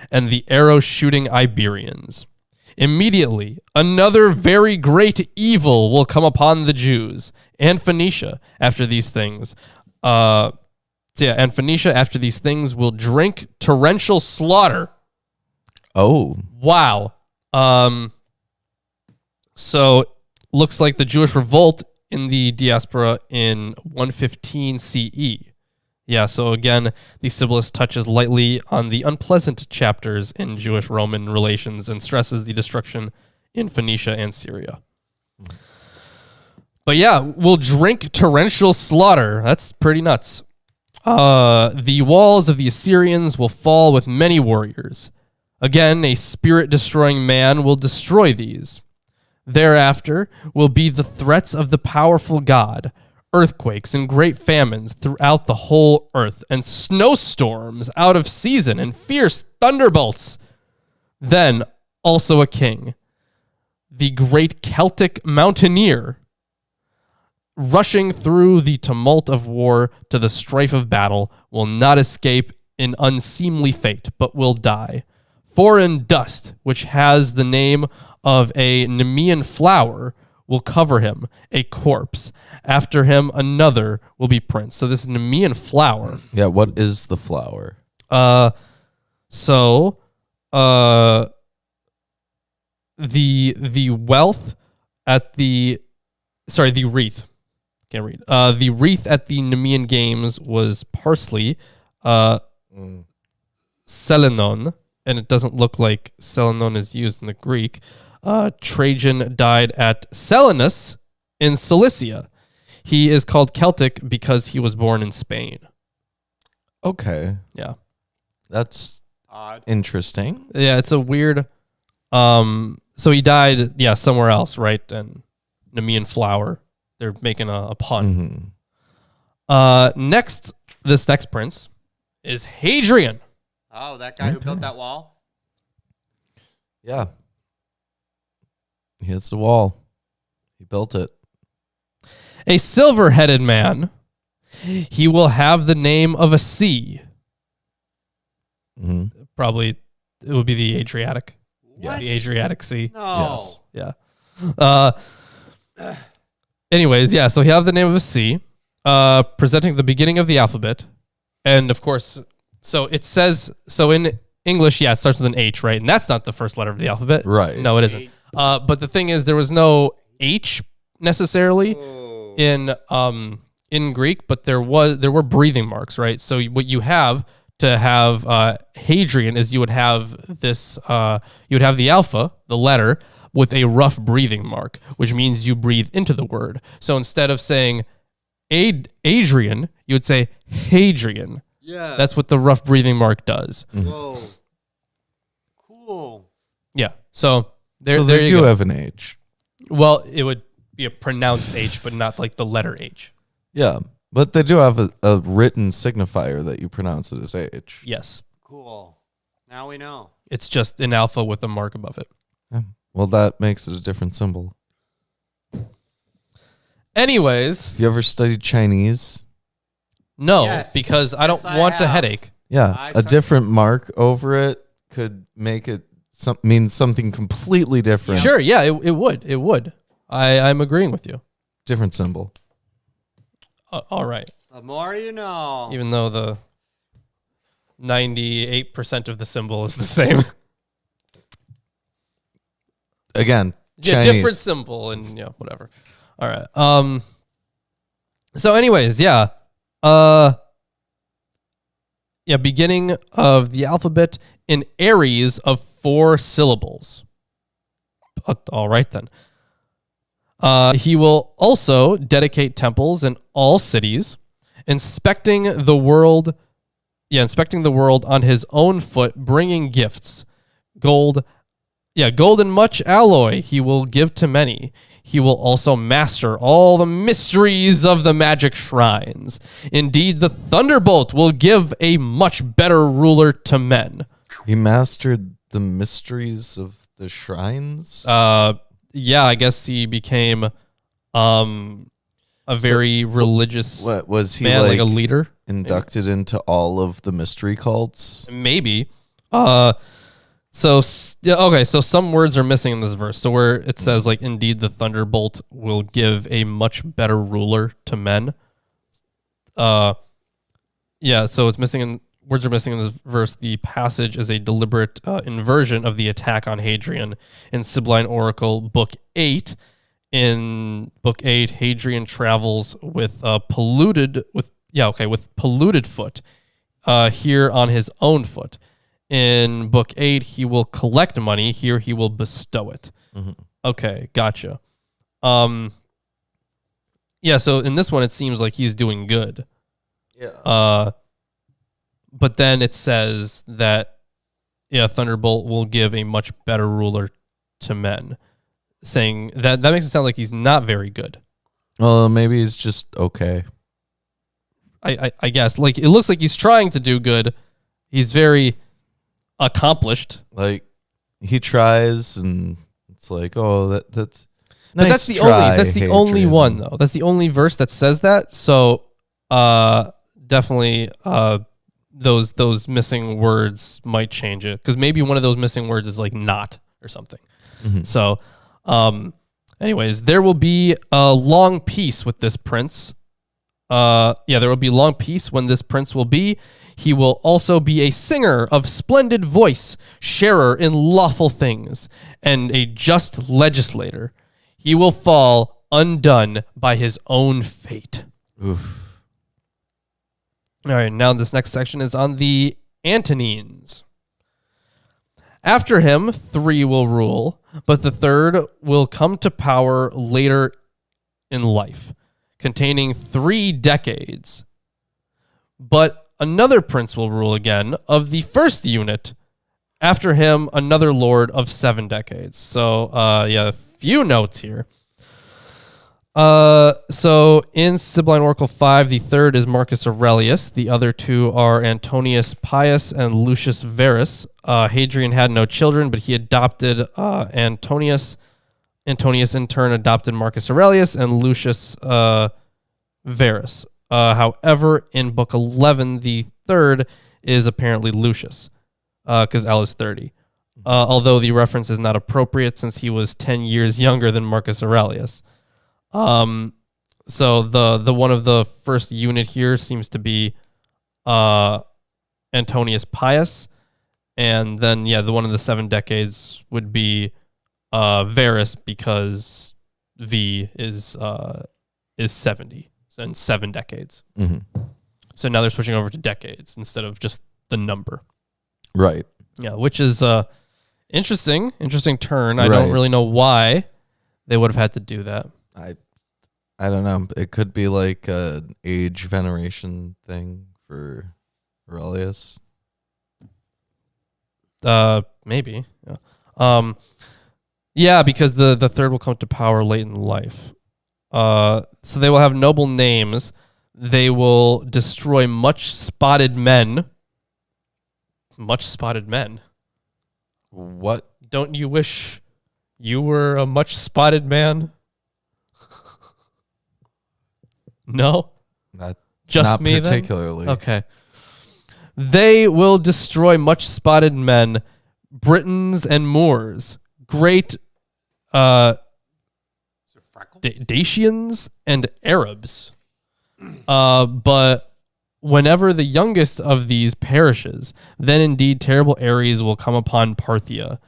and the arrow-shooting Iberians. Immediately, another very great evil will come upon the Jews and Phoenicia after these things. And Phoenicia after these things will drink torrential slaughter. Oh. Wow. So looks like the Jewish revolt in the diaspora in 115 CE. Yeah, so again, the Sibylline touches lightly on the unpleasant chapters in Jewish-Roman relations and stresses the destruction in Phoenicia and Syria. But yeah, we'll drink torrential slaughter. That's pretty nuts. The walls of the Assyrians will fall with many warriors. Again, a spirit-destroying man will destroy these. Thereafter will be the threats of the powerful God, earthquakes and great famines throughout the whole earth, and snowstorms out of season and fierce thunderbolts. Then also a king, the great Celtic mountaineer, rushing through the tumult of war to the strife of battle, will not escape an unseemly fate, but will die. Foreign dust, which has the name of a Nemean flower, will cover him, a corpse. After him, another will be prince. So this Nemean flower. Yeah, what is the flower? The wealth at the wreath. Can't read. The wreath at the Nemean Games was parsley, selenon, and it doesn't look like selenon is used in the Greek. Trajan died at Selinus in Cilicia. He is called Celtic because he was born in Spain. Okay. Yeah. That's odd. Interesting. Yeah, it's a weird... so he died, somewhere else, right? And Nemean flower. They're making a pun. Mm-hmm. This next prince is Hadrian. Oh, that guy who built that wall? Yeah. He hits the wall. He built it. A silver-headed man. He will have the name of a sea. Mm-hmm. Probably it would be the Adriatic. What? The Adriatic Sea. No. Yes. Yeah. Anyways, so he'll have the name of a sea, presenting the beginning of the alphabet. And of course, so it says, in English, it starts with an H, right? And that's not the first letter of the alphabet. Right. No, it isn't. But the thing is, there was no H necessarily in Greek, but there were breathing marks, right? So what you have to have Hadrian is you would have this, you would have the alpha, the letter, with a rough breathing mark, which means you breathe into the word. So instead of saying Adrian, you would say Hadrian. Yeah. That's what the rough breathing mark does. Mm-hmm. Whoa. Cool. Yeah. So there so they you do go. have an H. Well, it would be a pronounced H, but not like the letter H. Yeah, but they do have a written signifier that you pronounce it as H. Yes. Cool. Now we know. It's just an alpha with a mark above it. Yeah. Well, that makes it a different symbol. Anyways, Have you ever studied Chinese? no, Yes. because I don't Yes, I want a have. headache. Yeah, a different mark over it could make it mean something completely different. Sure, yeah, it would. It would. I'm agreeing with you. Different symbol. All right. The more you know. Even though the 98% of the symbol is the same. Again, Yeah, Chinese. different symbol and whatever. All right. So anyways, yeah. Beginning of the alphabet in Aries of 4 syllables. All right then. He will also dedicate temples in all cities, inspecting the world on his own foot, bringing gifts, gold and much alloy he will give to many. He will also master all the mysteries of the magic shrines. Indeed, the thunderbolt will give a much better ruler to men. He mastered the mysteries of the shrines. I guess he became a very religious What was he man, like a like leader? inducted into all of the mystery cults? Maybe. So some words are missing in this verse. So where it says like, indeed, the thunderbolt will give a much better ruler to men. So it's missing words are missing in this verse. The passage is a deliberate inversion of the attack on Hadrian in Sibylline Oracle, Book 8. In Book 8, Hadrian travels with polluted foot, here on his own foot. In Book 8, he will collect money. Here, he will bestow it. Mm-hmm. Okay, gotcha. So in this one, it seems like he's doing good. Yeah. But then it says that, Thunderbolt will give a much better ruler to men. Saying that makes it sound like he's not very good. Well, maybe he's just okay. I guess. Like, it looks like he's trying to do good. He's very accomplished. Like, he tries, and it's like, oh, that's. But Nice that's try, the only Hadrian. one though. That's the only verse that says that. So definitely those missing words might change it, because maybe one of those missing words is like not or something. Mhm. So anyways, there will be a long peace with this prince. There will be long peace when this prince will be. He will also be a singer of splendid voice, sharer in lawful things, and a just legislator. He will fall undone by his own fate. Oof. All right, now this next section is on the Antonines. After him, 3 will rule, but the 3rd will come to power later in life, containing 3 decades. But another prince will rule again of the 1st unit. After him, another lord of 7 decades. So, a few notes here. So in Sibylline Oracle 5, the 3rd is Marcus Aurelius. The other 2 are Antonius Pius and Lucius Verus. Hadrian had no children, but he adopted Antonius. Antonius in turn adopted Marcus Aurelius and Lucius Verus. However, in Book 11, the 3rd is apparently Lucius, because L is 30. Although the reference is not appropriate since he was 10 years younger than Marcus Aurelius. So the one of the first unit here seems to be Antonius Pius, and then the one of the 7 decades would be Verus, because V is 70 and 7 decades. Mm-hmm. So now they're switching over to decades instead of just the number. Right. Yeah, which is interesting turn. I Right. don't really know why they would have had to do that. I don't know. It could be like an age veneration thing for Aurelius. Maybe. Yeah. Because the 3rd will come to power late in life. So they will have noble names. They will destroy much spotted men. Much spotted men. What? Don't you wish You were a much spotted man. No? Just not me particularly. then? Okay. They will destroy much spotted men, Britons and Moors, great Dacians and Arabs. But whenever the youngest of these perishes, then indeed terrible Ares will come upon Parthia.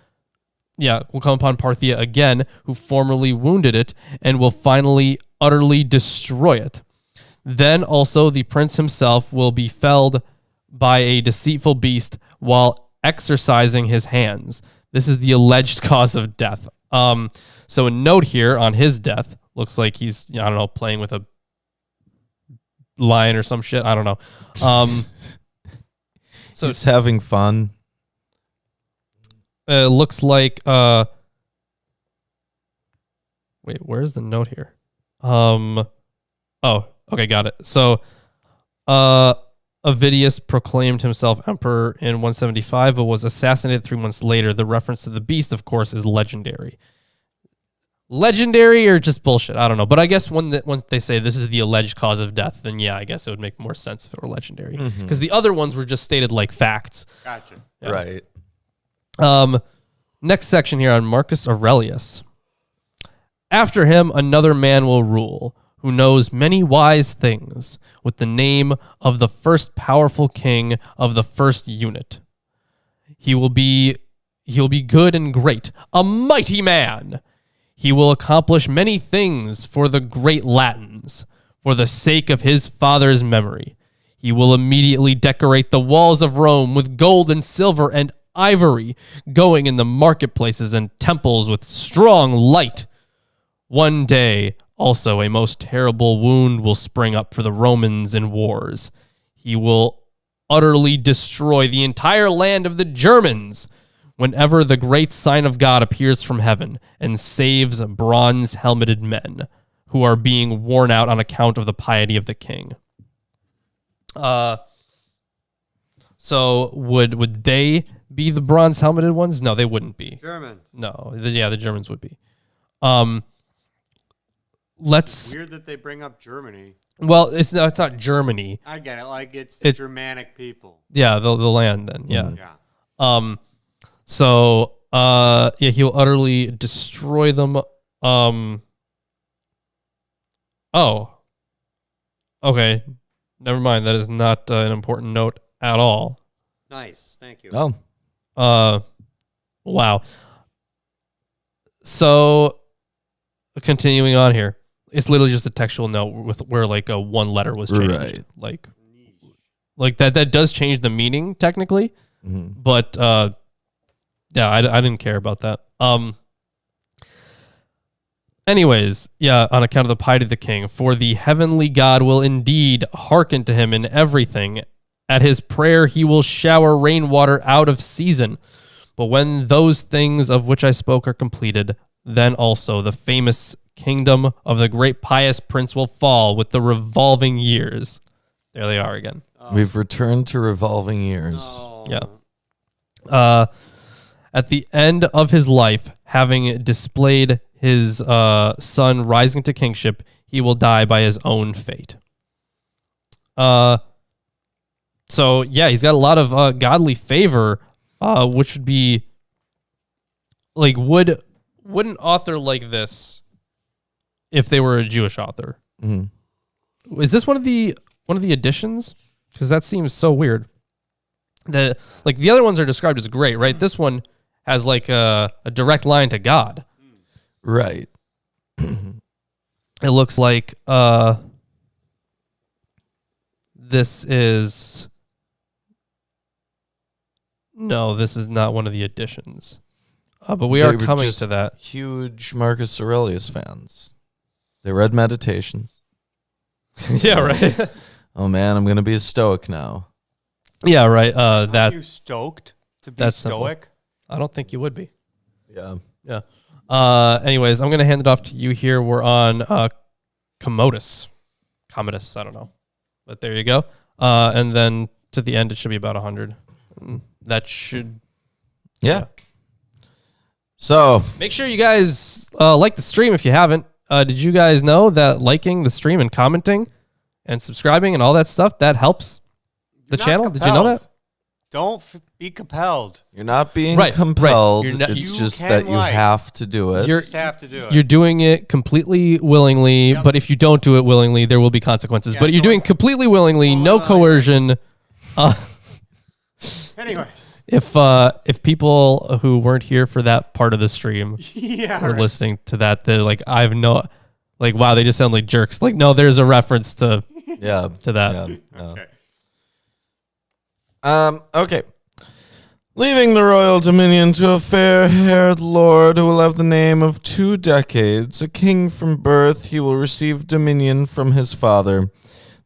Yeah, will come upon Parthia again, who formerly wounded it, and will finally utterly destroy it. Then also the prince himself will be felled by a deceitful beast while exercising his hands. This is the alleged cause of death. So a note here on his death looks like he's, I don't know, playing with a lion or some shit. I don't know. So he's having fun. It looks like wait, where's the note here? Oh, okay, got it. So Avidius proclaimed himself emperor in 175, but was assassinated 3 months later. The reference to the beast, of course, is legendary. Legendary or just bullshit? I don't know. But I guess when they say this is the alleged cause of death, then yeah, I guess it would make more sense if it were legendary. Because the other ones were just stated like facts. Gotcha. Yeah. Right. Next section here on Marcus Aurelius. After him, another man will rule, who knows many wise things, with the name of the first powerful king of the first unit. He will be good and great, a mighty man. He will accomplish many things for the great Latins, for the sake of his father's memory. He will immediately decorate the walls of Rome with gold and silver and ivory, going in the marketplaces and temples with strong light. One day, also, a most terrible wound will spring up for the Romans in wars. He will utterly destroy the entire land of the Germans whenever the great sign of God appears from heaven and saves bronze-helmeted men who are being worn out on account of the piety of the king. So would they be the bronze-helmeted ones? No, they wouldn't be. Germans. No, the Germans would be. Weird that they bring up Germany. Well, it's not Germany. I get it. Like it's the Germanic people. Yeah, the land then. Yeah. Yeah. So he'll utterly destroy them. Oh. Okay. Never mind. That is not an important note at all. Nice. Thank you. Oh. Wow. So continuing on here. It's literally just a textual note with where like a one letter was changed. Right. Like that does change the meaning technically. Mm-hmm. But yeah, I didn't care about that. Anyways, yeah, on account of the piety of the king, for the heavenly God will indeed hearken to him in everything. At his prayer he will shower rainwater out of season. But when those things of which I spoke are completed, then also the famous kingdom of the great pious prince will fall with the revolving years. There they are again. We've returned to revolving years. Oh. Yeah. At the end of his life, having displayed his son rising to kingship, he will die by his own fate. So yeah, he's got a lot of godly favor, which would be like would an author like this, if they were a Jewish author, is this one of the editions? Because that seems so weird. The other ones are described as great, right? This one has like a direct line to God. Right. It looks like this is not one of the editions. But we are coming to that. Huge Marcus Aurelius fans. They read Meditations. Yeah, right. Oh man, I'm gonna be a Stoic now. Yeah, right. Are you stoked to be that's stoic? simple. I don't think you would be. Yeah. Yeah. Anyways, I'm gonna hand it off to you here. We're on Commodus. I don't know, but there you go. And then to the end, it should be about 100. That should. Yeah. So Make sure you guys like the stream if you haven't. Did you guys know that liking the stream and commenting and subscribing and all that stuff, that helps the channel? Did you know that? Don't be compelled. you're not being Right, compelled. right. You're not- It's You just can that you like. have to do it. You just have to do it. You're doing it completely willingly, Yep. but if you don't do it willingly, there will be consequences. Yeah, but you're so doing it's- completely willingly, no Well, coercion. Anyways. If people who weren't here for that part of the stream Yeah. were right. listening to that, they're like, I have no, like, wow, they just sound like jerks. Like, no, there's a reference to yeah. that. Yeah. Okay. Okay. Leaving the royal dominion to a fair-haired lord who will have the name of 2 decades, a king from birth, he will receive dominion from his father.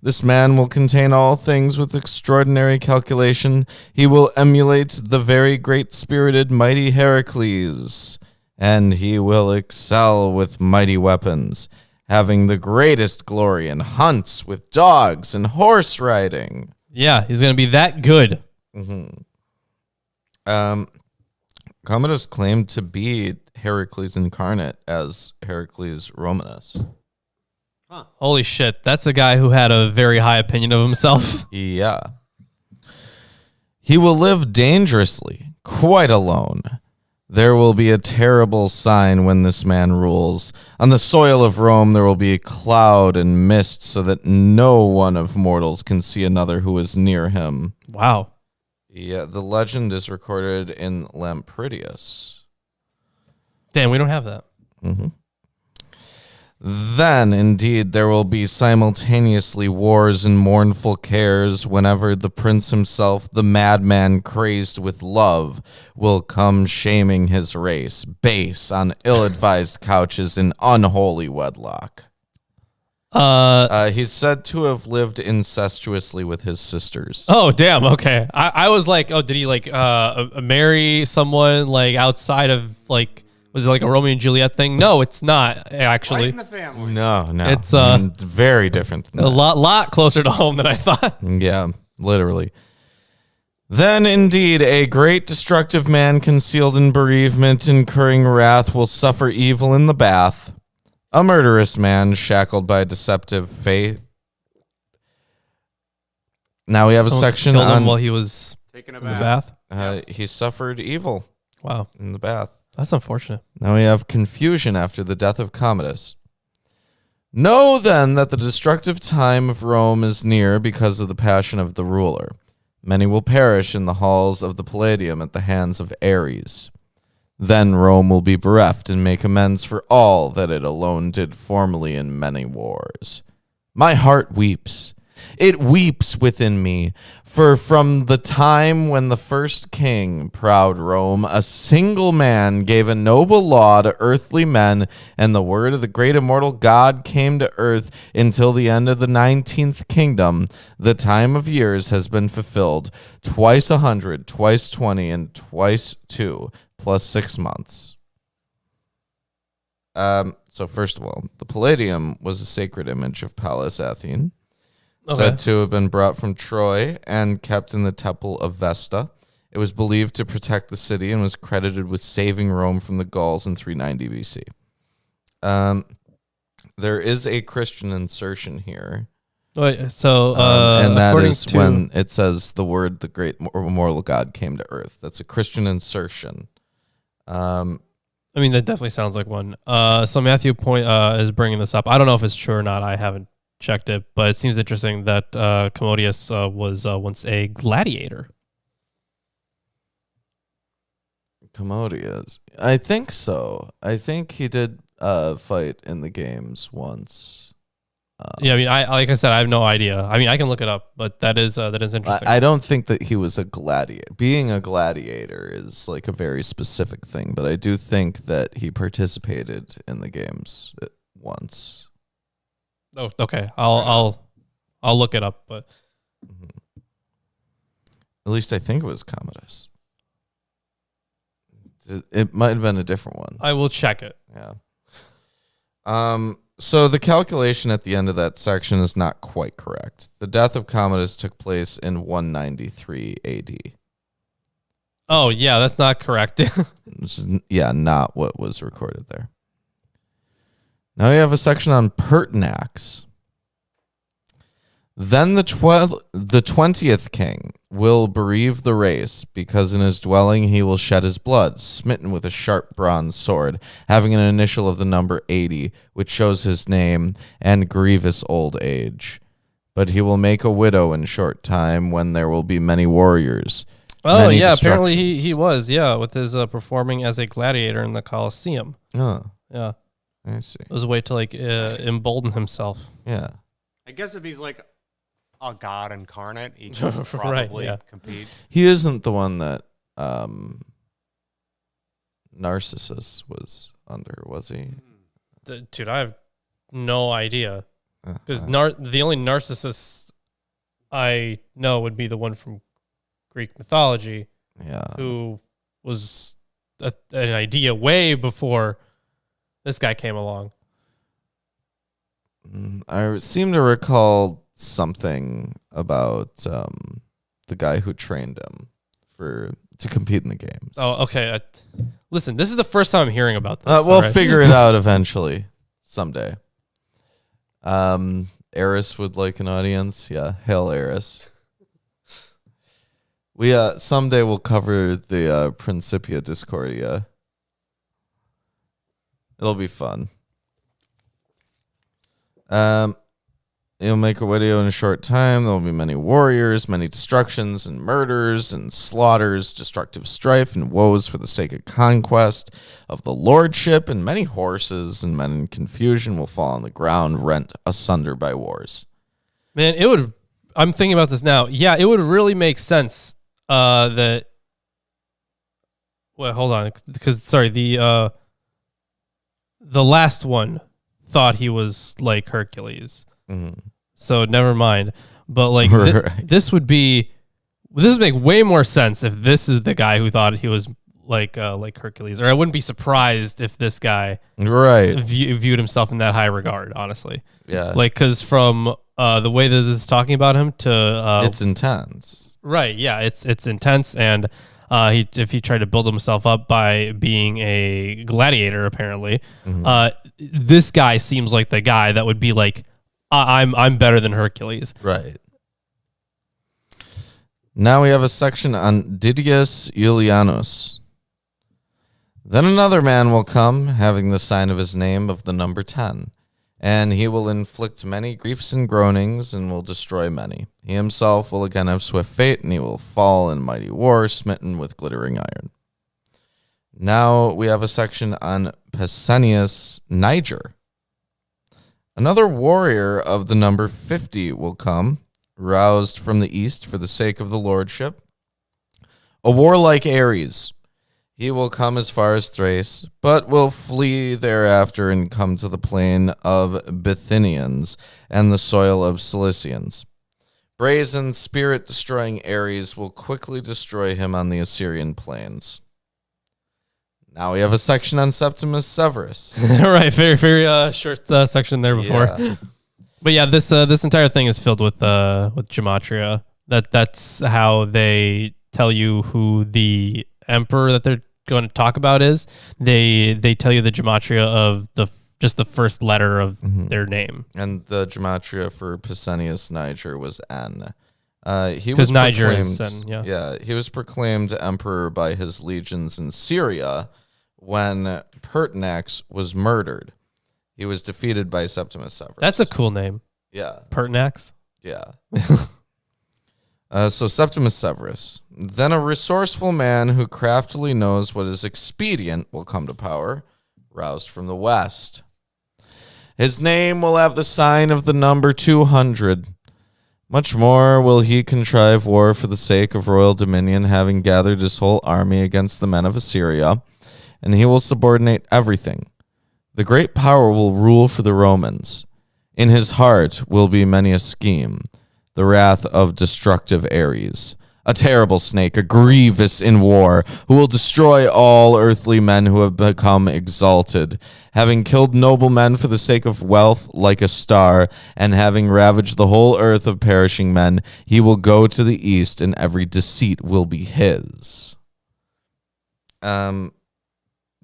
This man will contain all things with extraordinary calculation. He will emulate the very great-spirited mighty Hercules, and he will excel with mighty weapons, having the greatest glory in hunts with dogs and horse riding. Yeah, he's going to be that good. Commodus claimed to be Hercules incarnate as Hercules Romanus. Holy shit. That's a guy who had a very high opinion of himself. Yeah. He will live dangerously, quite alone. There will be a terrible sign when this man rules. On the soil of Rome there will be a cloud and mist so that no one of mortals can see another who is near him. Wow. Yeah, the legend is recorded in Lampridius. Damn, we don't have that. Then, indeed, there will be simultaneously wars and mournful cares whenever the prince himself, the madman crazed with love, will come shaming his race, base on ill-advised couches in unholy wedlock. He's said to have lived incestuously with his sisters. Oh, damn. Okay. I was like, oh, did he like marry someone like outside of like, was it like a Romeo and Juliet thing? No, it's not Right actually. in the family. No. It's, very different than A that. lot closer to home than I thought. Yeah, literally. Then indeed a great destructive man concealed in bereavement, incurring wrath, will suffer evil in the bath. A murderous man shackled by deceptive faith. Now we have a Someone section killed him on while he was Taking a in the bath. bath. he suffered evil Wow, in the bath. that's unfortunate. Now we have confusion after the death of Commodus. Know then that the destructive time of Rome is near because of the passion of the ruler. Many will perish in the halls of the Palladium at the hands of Ares. Then Rome will be bereft and make amends for all that it alone did formerly in many wars. My heart weeps. It weeps within me, for from the time when the first king, proud Rome, a single man, gave a noble law to earthly men, and the word of the great immortal God came to earth until the end of the 19th kingdom, the time of years has been fulfilled, twice 100, twice 20, and twice 2, plus 6 months. So first of all, the Palladium was a sacred image of Pallas Athene. Said to have been brought from Troy and kept in the temple of Vesta. It was believed to protect the city and was credited with saving Rome from the Gauls in 390 BC. There is a Christian insertion here. Wait, so And that according is to, when it says the word, the great immortal God came to earth. That's a Christian insertion. I mean, that definitely sounds like one. So Matthew is bringing this up. I don't know if it's true or not. I haven't checked it, but it seems interesting that Commodius was once a gladiator. Commodius. I think so. I think he did fight in the games once. Yeah, I mean, like I said, I have no idea. I mean, I can look it up, but that is interesting. I don't think that he was a gladiator. Being a gladiator is like a very specific thing, but I do think that he participated in the games once. Oh, okay. I'll look it up, but At least I think it was Commodus. It might have been a different one. I will check it. Yeah. So the calculation at the end of that section is not quite correct. The death of Commodus took place in 193 AD. Oh, yeah, that's not correct. which is, not what was recorded there. Now we have a section on Pertinax. Then the 20th king will bereave the race, because in his dwelling he will shed his blood, smitten with a sharp bronze sword, having an initial of the number 80, which shows his name and grievous old age. But he will make a widow in short time, when there will be many warriors. Oh, yeah, apparently he was, with his performing as a gladiator in the Colosseum. Oh. Yeah. I see. It was a way to, like, embolden himself. Yeah. I guess if he's like a god incarnate, he can probably compete. He isn't the one that Narcissus was under, was he? Dude, I have no idea. Because the only Narcissus I know would be the one from Greek mythology, who was an idea way before this guy came along. I seem to recall something about the guy who trained him to compete in the games. Oh, okay. Listen, this is the first time I'm hearing about this. We'll figure it out eventually, someday. Eris would like an audience. Yeah, hail Eris. We someday we'll cover the Principia Discordia. It'll be fun. You'll make a widow in a short time. There will be many warriors, many destructions and murders and slaughters, destructive strife and woes for the sake of conquest of the lordship, and many horses and men in confusion will fall on the ground, rent asunder by wars. Man, I'm thinking about this now. Yeah, it would really make sense that. Well, hold on, because the last one thought he was like Hercules. Mm-hmm. So never mind. But like this would make way more sense if this is the guy who thought he was like Hercules. Or I wouldn't be surprised if this guy viewed himself in that high regard, honestly. Yeah. Like, because from the way that this is talking about him to it's intense. Right, yeah, it's intense, and if he tried to build himself up by being a gladiator, apparently, this guy seems like the guy that would be like, I'm better than Hercules. Right. Now we have a section on Didius Iulianus. Then another man will come, having the sign of his name of the number 10, and he will inflict many griefs and groanings, and will destroy many. He himself will again have swift fate, and he will fall in mighty war, smitten with glittering iron. Now we have a section on Pesenius Niger. Another warrior of the number 50 will come, roused from the east for the sake of the lordship. A warlike Ares. He will come as far as Thrace, but will flee thereafter and come to the plain of Bithynians and the soil of Cilicians. Brazen, spirit-destroying Ares will quickly destroy him on the Assyrian plains. Now we have a section on Septimus Severus. Right, very, very short section there before. Yeah. But yeah, this entire thing is filled with gematria. That's how they tell you who the emperor that they're going to talk about is. They tell you the gematria of just the first letter of their name. And the gematria for Pesenius Niger was N. Because Niger is N, he was proclaimed emperor by his legions in Syria when Pertinax was murdered. He was defeated by Septimus Severus. That's a cool name. Yeah. Pertinax? Yeah. So Septimus Severus. Then a resourceful man who craftily knows what is expedient will come to power, roused from the west. His name will have the sign of the number 200. Much more will he contrive war for the sake of royal dominion, having gathered his whole army against the men of Assyria, and he will subordinate everything. The great power will rule for the Romans. In his heart will be many a scheme, the wrath of destructive Ares, a terrible snake, a grievous in war, who will destroy all earthly men who have become exalted, having killed noble men for the sake of wealth like a star, and having ravaged the whole earth of perishing men, he will go to the east, and every deceit will be his.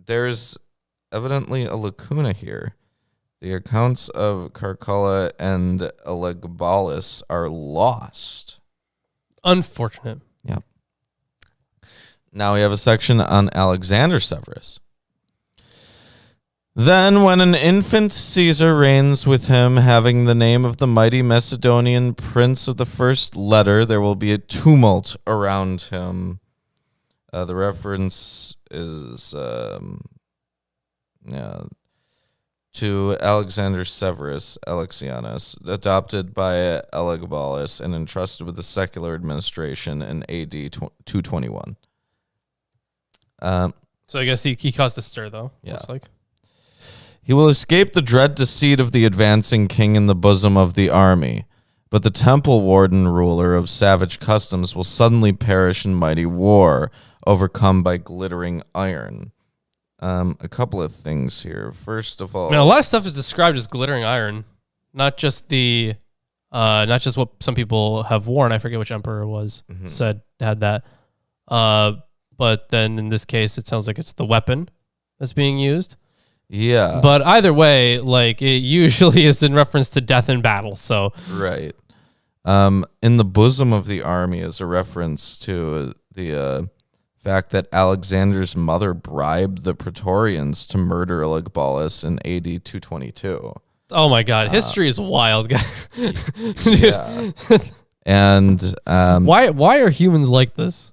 there's evidently a lacuna here. The accounts of Carcalla and Elagabalus are lost. Unfortunate. Yep. Now we have a section on Alexander Severus. Then, when an infant Caesar reigns with him, having the name of the mighty Macedonian prince of the first letter, there will be a tumult around him. The reference is to Alexander Severus Alexianus, adopted by Elagabalus and entrusted with the secular administration in AD 221. So I guess he caused a stir, though. Yeah. Looks like. He will escape the dread deceit of the advancing king in the bosom of the army, but the temple warden ruler of savage customs will suddenly perish in mighty war, overcome by glittering iron. A couple of things here. First of all, Man, a lot of stuff is described as glittering iron, not just what some people have worn. I forget which emperor it was had that. But then in this case, it sounds like it's the weapon that's being used. Yeah. But either way, like, it usually is in reference to death in battle. So right. In the bosom of the army is a reference to the fact that Alexander's mother bribed the Praetorians to murder Elagabalus in AD 222. Oh my God, history is wild, guys. Yeah. And why are humans like this?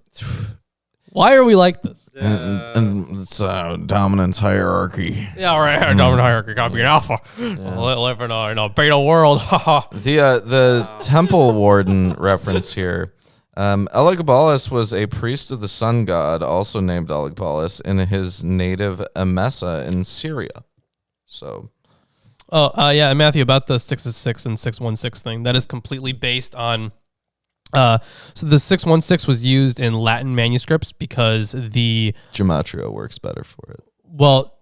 Why are we like this? and it's dominance hierarchy. Yeah, right. Dominant hierarchy gotta be an alpha. Live in a beta world. The temple warden reference here. Elagabalus was a priest of the sun god, also named Elagabalus, in his native Emesa in Syria. So, yeah, Matthew, about the 666 and 616 thing, that is completely based on. So the 616 was used in Latin manuscripts because the gematria works better for it. Well,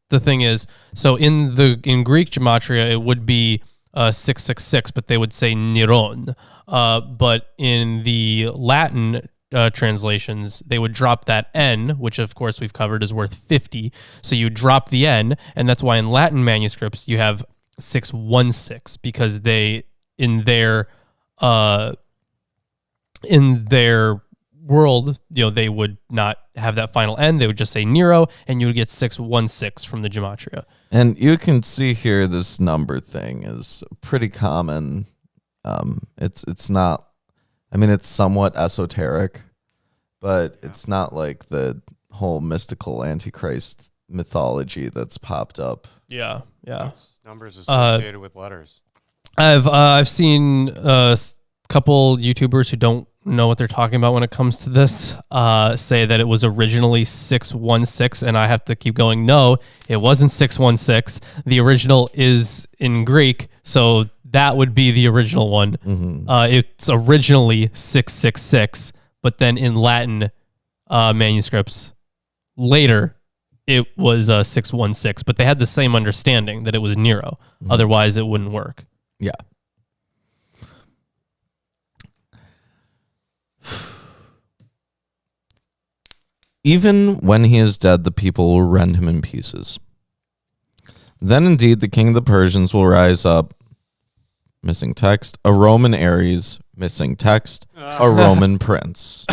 the thing is, so in Greek gematria it would be 666, but they would say Niron. But in the Latin translations, they would drop that N, which of course we've covered is worth 50. So you drop the N, and that's why in Latin manuscripts you have 616, because they in their world, they would not have that final N. They would just say Nero, and you would get 616 from the gematria. And you can see here this number thing is pretty common. It's not, I mean, it's somewhat esoteric, but it's not like the whole mystical Antichrist mythology that's popped up. Yeah. Numbers associated with letters. I've seen a couple YouTubers who don't know what they're talking about when it comes to this say that it was originally 616, and I have to keep going, no, it wasn't 616. The original is in Greek, so that would be the original one. It's originally 666, but then in Latin manuscripts later it was 616, but they had the same understanding that it was Nero. Otherwise it wouldn't work. Yeah. Even when he is dead, the people will rend him in pieces. Then indeed the king of the Persians will rise up, missing text, a Roman Ares, missing text, a Roman prince.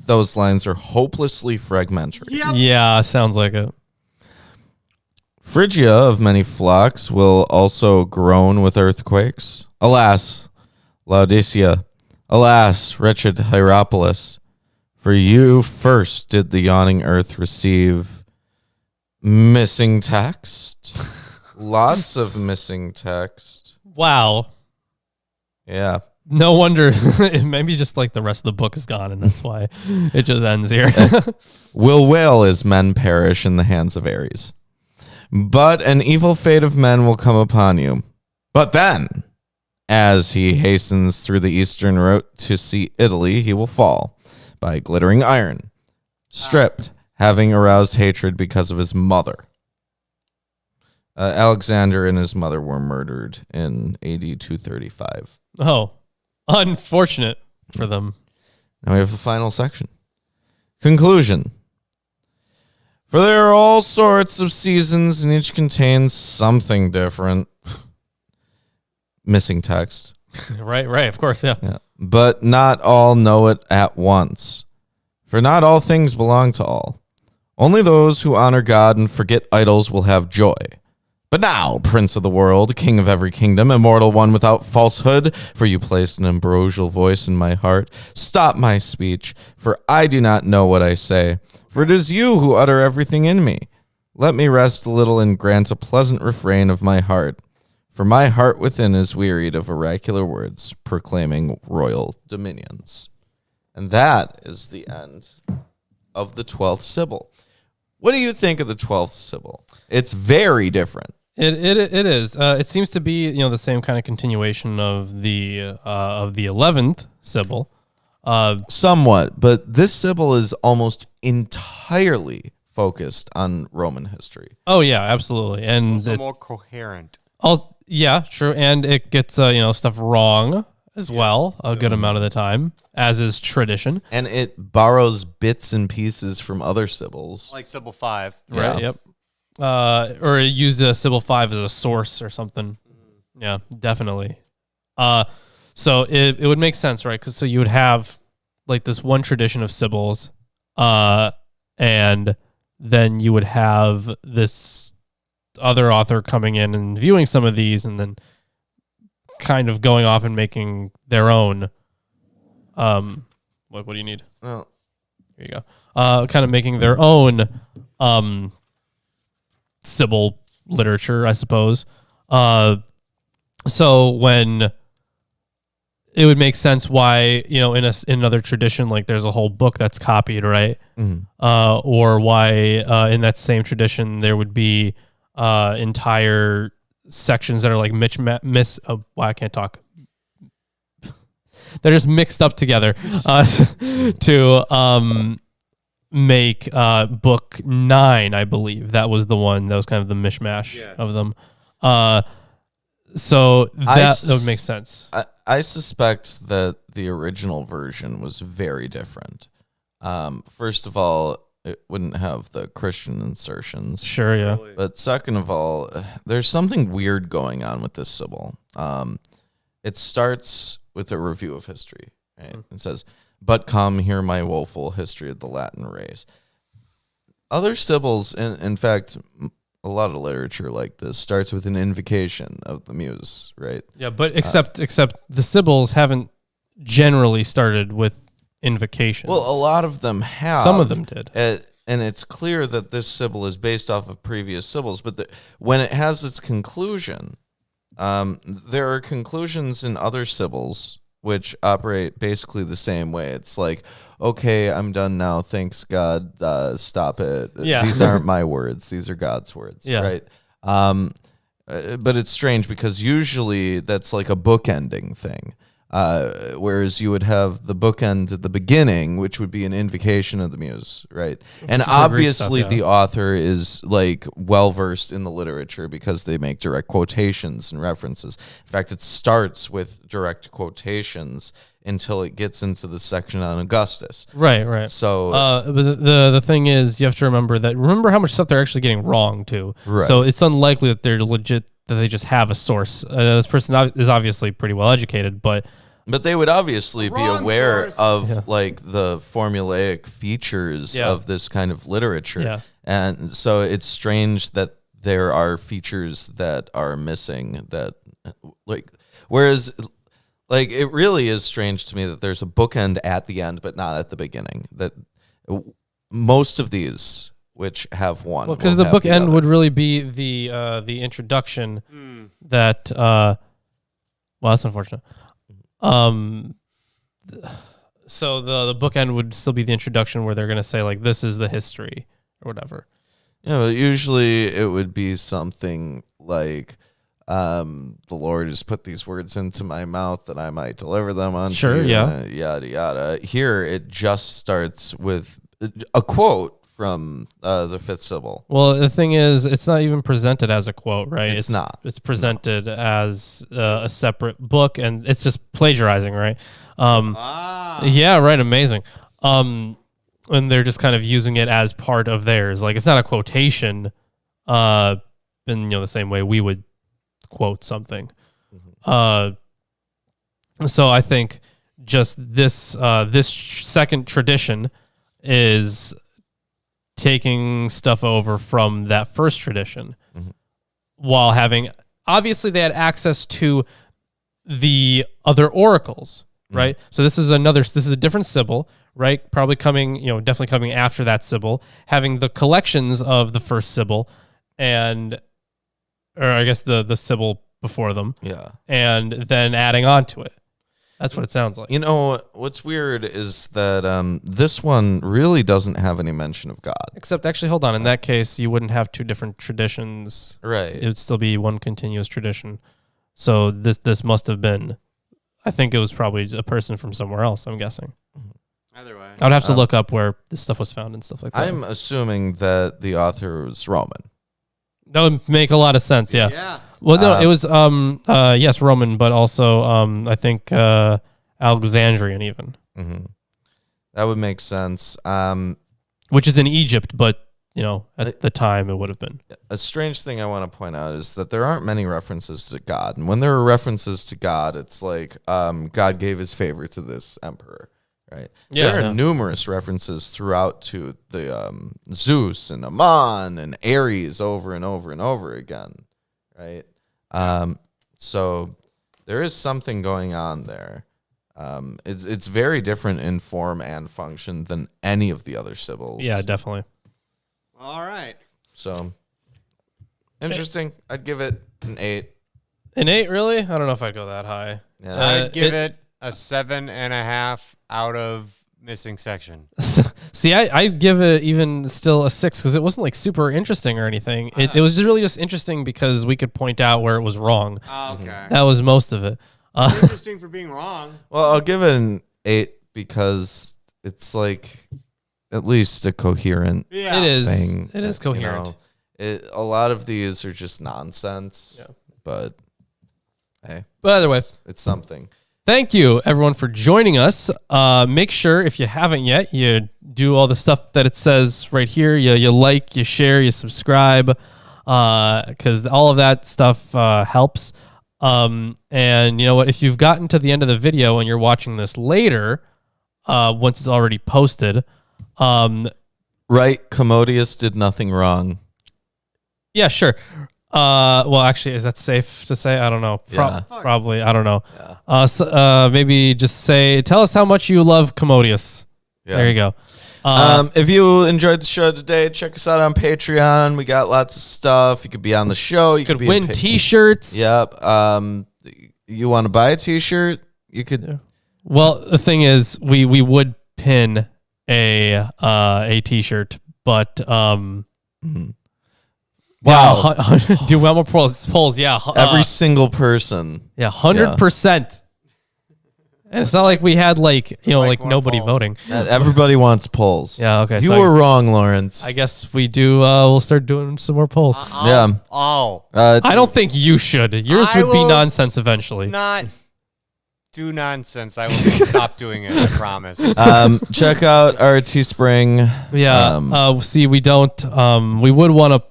Those lines are hopelessly fragmentary. Yep. Yeah, sounds like it. Phrygia of many flocks will also groan with earthquakes. Alas, Laodicea, alas, wretched Hierapolis, for you first did the yawning earth receive missing text. Lots of missing text. Wow. Yeah. No wonder. Maybe just like the rest of the book is gone, and that's why it just ends here. Will wail as men perish in the hands of Ares. But an evil fate of men will come upon you. But then, as he hastens through the eastern route to see Italy, he will fall by glittering iron, stripped, having aroused hatred because of his mother. Alexander and his mother were murdered in AD 235. Oh, unfortunate for them. Now we have the final section. Conclusion. For there are all sorts of seasons, and each contains something different. Missing text. Right, of course, yeah. But not all know it at once. For not all things belong to all. Only those who honor God and forget idols will have joy. But now, Prince of the world, King of every kingdom, immortal one without falsehood, for you placed an ambrosial voice in my heart, stop my speech, for I do not know what I say. For it is you who utter everything in me. Let me rest a little and grant a pleasant refrain of my heart. For my heart within is wearied of oracular words, proclaiming royal dominions. And that is the end of the 12th Sibyl. What do you think of the 12th Sibyl? It's very different. It is. It seems to be the same kind of continuation of the 11th Sibyl. Somewhat, but this Sibyl is almost entirely focused on Roman history. Oh yeah, absolutely, and also more coherent. Yeah, true, and it gets stuff wrong as well a good amount of the time, as is tradition. And it borrows bits and pieces from other Sibyls. Like Sibyl 5. Right, yep. Or it used Sibyl 5 as a source or something. Yeah, definitely. So it would make sense, right? Because so you would have like this one tradition of Sibyls, and then you would have this other author coming in and viewing some of these and then kind of going off and making their own. What do you need? Well, here you go. Kind of making their own Sibyl literature, I suppose. So when it would make sense why, in another tradition, like there's a whole book that's copied, right? Mm-hmm. Or why in that same tradition there would be entire sections that are like I can't talk. They're just mixed up together to make book 9, I believe. That was the one that was kind of the mishmash of them. So that would make sense. I suspect that the original version was very different. First of all, it wouldn't have the Christian insertions. Sure, yeah. But second of all, there's something weird going on with this Sibyl. It starts with a review of history. Right? It says, "But come, hear my woeful history of the Latin race." Other Sibyls, in fact, a lot of literature like this starts with an invocation of the muse, right? Yeah, but except the Sibyls haven't generally started with invocations. Well, a lot of them have. Some of them did. And it's clear that this Sibyl is based off of previous Sibyls, but when it has its conclusion, there are conclusions in other Sibyls which operate basically the same way. It's like, okay, I'm done now. Thanks, God. Stop it. Yeah. These aren't my words. These are God's words, right? But it's strange because usually that's like a bookending thing. Whereas you would have the bookend at the beginning, which would be an invocation of the muse, right? And obviously the author is like well-versed in the literature because they make direct quotations and references. In fact, it starts with direct quotations until it gets into the section on Augustus. Right. So but the thing is, you have to remember how much stuff they're actually getting wrong too. Right. So it's unlikely that they're legit, that they just have a source. This person is obviously pretty well educated, but they would obviously be aware source. of like the formulaic features of this kind of literature. Yeah. And so it's strange that there are features that are missing that whereas it really is strange to me that there's a bookend at the end, but not at the beginning. That most of these, which have one, because the bookend would really be the introduction. That well, that's unfortunate. So the bookend would still be the introduction where they're going to say like, this is the history or whatever. Yeah, but usually it would be something like, the Lord has put these words into my mouth that I might deliver them unto you. Yada, yada. Here it just starts with a quote from the Fifth Sibyl. Well, the thing is, it's not even presented as a quote, right? It's not. It's presented as a separate book, and it's just plagiarizing, right? Yeah, right. Amazing. and they're just kind of using it as part of theirs. Like, it's not a quotation, in the same way we would quote something. So I think just this second tradition is taking stuff over from that first tradition, while having, obviously they had access to the other oracles, right? So this is a different Sibyl, right? Probably coming, definitely coming after that Sibyl, having the collections of the first Sibyl, or I guess the Sibyl before them, and then adding on to it. That's what it sounds like. What's weird is that this one really doesn't have any mention of God. Except, actually, hold on. In that case, you wouldn't have two different traditions. Right. It would still be one continuous tradition. So this must have been, I think it was probably a person from somewhere else, I'm guessing. Either way. I would have to look up where this stuff was found and stuff like that. I'm assuming that the author was Roman. That would make a lot of sense, yeah. Yeah. Well, no, it was, yes, Roman, but also, I think, Alexandrian even. That would make sense. Which is in Egypt, but, at the time it would have been. A strange thing I want to point out is that there aren't many references to God. And when there are references to God, it's like God gave his favor to this emperor, right? Yeah, there are numerous references throughout to the Zeus and Ammon and Ares over and over and over again, right? So there is something going on there. It's very different in form and function than any of the other Sibyls. Yeah, definitely. All right. So interesting. I'd give it an 8. An 8, really? I don't know if I'd go that high. Yeah. I'd give it a 7.5 out of missing section. See, I'd give it even still a 6 because it wasn't like super interesting or anything. It was just really just interesting because we could point out where it was wrong. Okay. That was most of it. Interesting for being wrong. Well, I'll give it an 8 because it's like at least a coherent Yeah. It is. thing. It is coherent. A lot of these are just nonsense, but hey. But either way, It's something. thank you, everyone, for joining us. Make sure, if you haven't yet, you do all the stuff that it says right here. You like, you share, you subscribe, because all of that stuff helps. And you know what? If you've gotten to the end of the video and you're watching this later, once it's already posted, Right, Commodius did nothing wrong. yeah, sure. Well, actually, is that safe to say? I don't know. Probably. I don't know. Yeah. Maybe just tell us how much you love Commodius. Yeah. There you go. If you enjoyed the show today, check us out on Patreon. We got lots of stuff. You could be on the show. You could be win T-shirts. Yep. You want to buy a T-shirt? You could. Yeah. Well, the thing is, we would pin a T-shirt, but Wow. do well more polls. Yeah, Every single person. Yeah, 100%. And it's not like we had like nobody polls. voting. Everybody wants polls. Yeah, okay. You were wrong, Lawrence. I guess we do. We'll start doing some more polls. Yeah. I don't think you should. Yours I would be will nonsense eventually. Not do nonsense. I will stop doing it. I promise. Check out our Teespring. Yeah. See, we don't. We would want to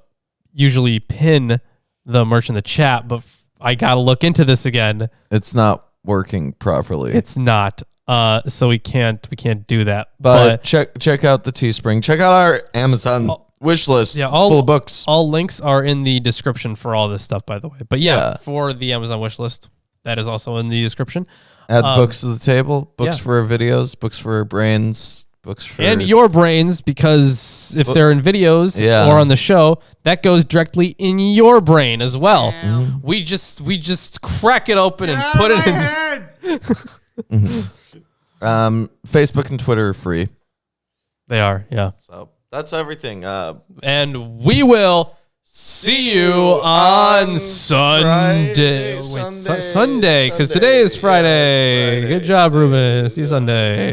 usually pin the merch in the chat, but I gotta look into this again. It's not working properly. It's not. So we can't do that. But check out the Teespring. Check out our Amazon wish list. Yeah, full of books. All links are in the description for all this stuff, by the way. But yeah, for the Amazon wish list, that is also in the description. Add books to the table. Books yeah. for our videos. Books for our brains. Books for and your brains, because if they're in videos or on the show, that goes directly in your brain as well. Yeah. We just crack it open and put it in. Facebook and Twitter are free. They are, yeah. So that's everything. And we will see you on Sunday. Friday, Sunday, because today is Friday. Yeah, it's Friday. Good job, Ruben. See you Sunday.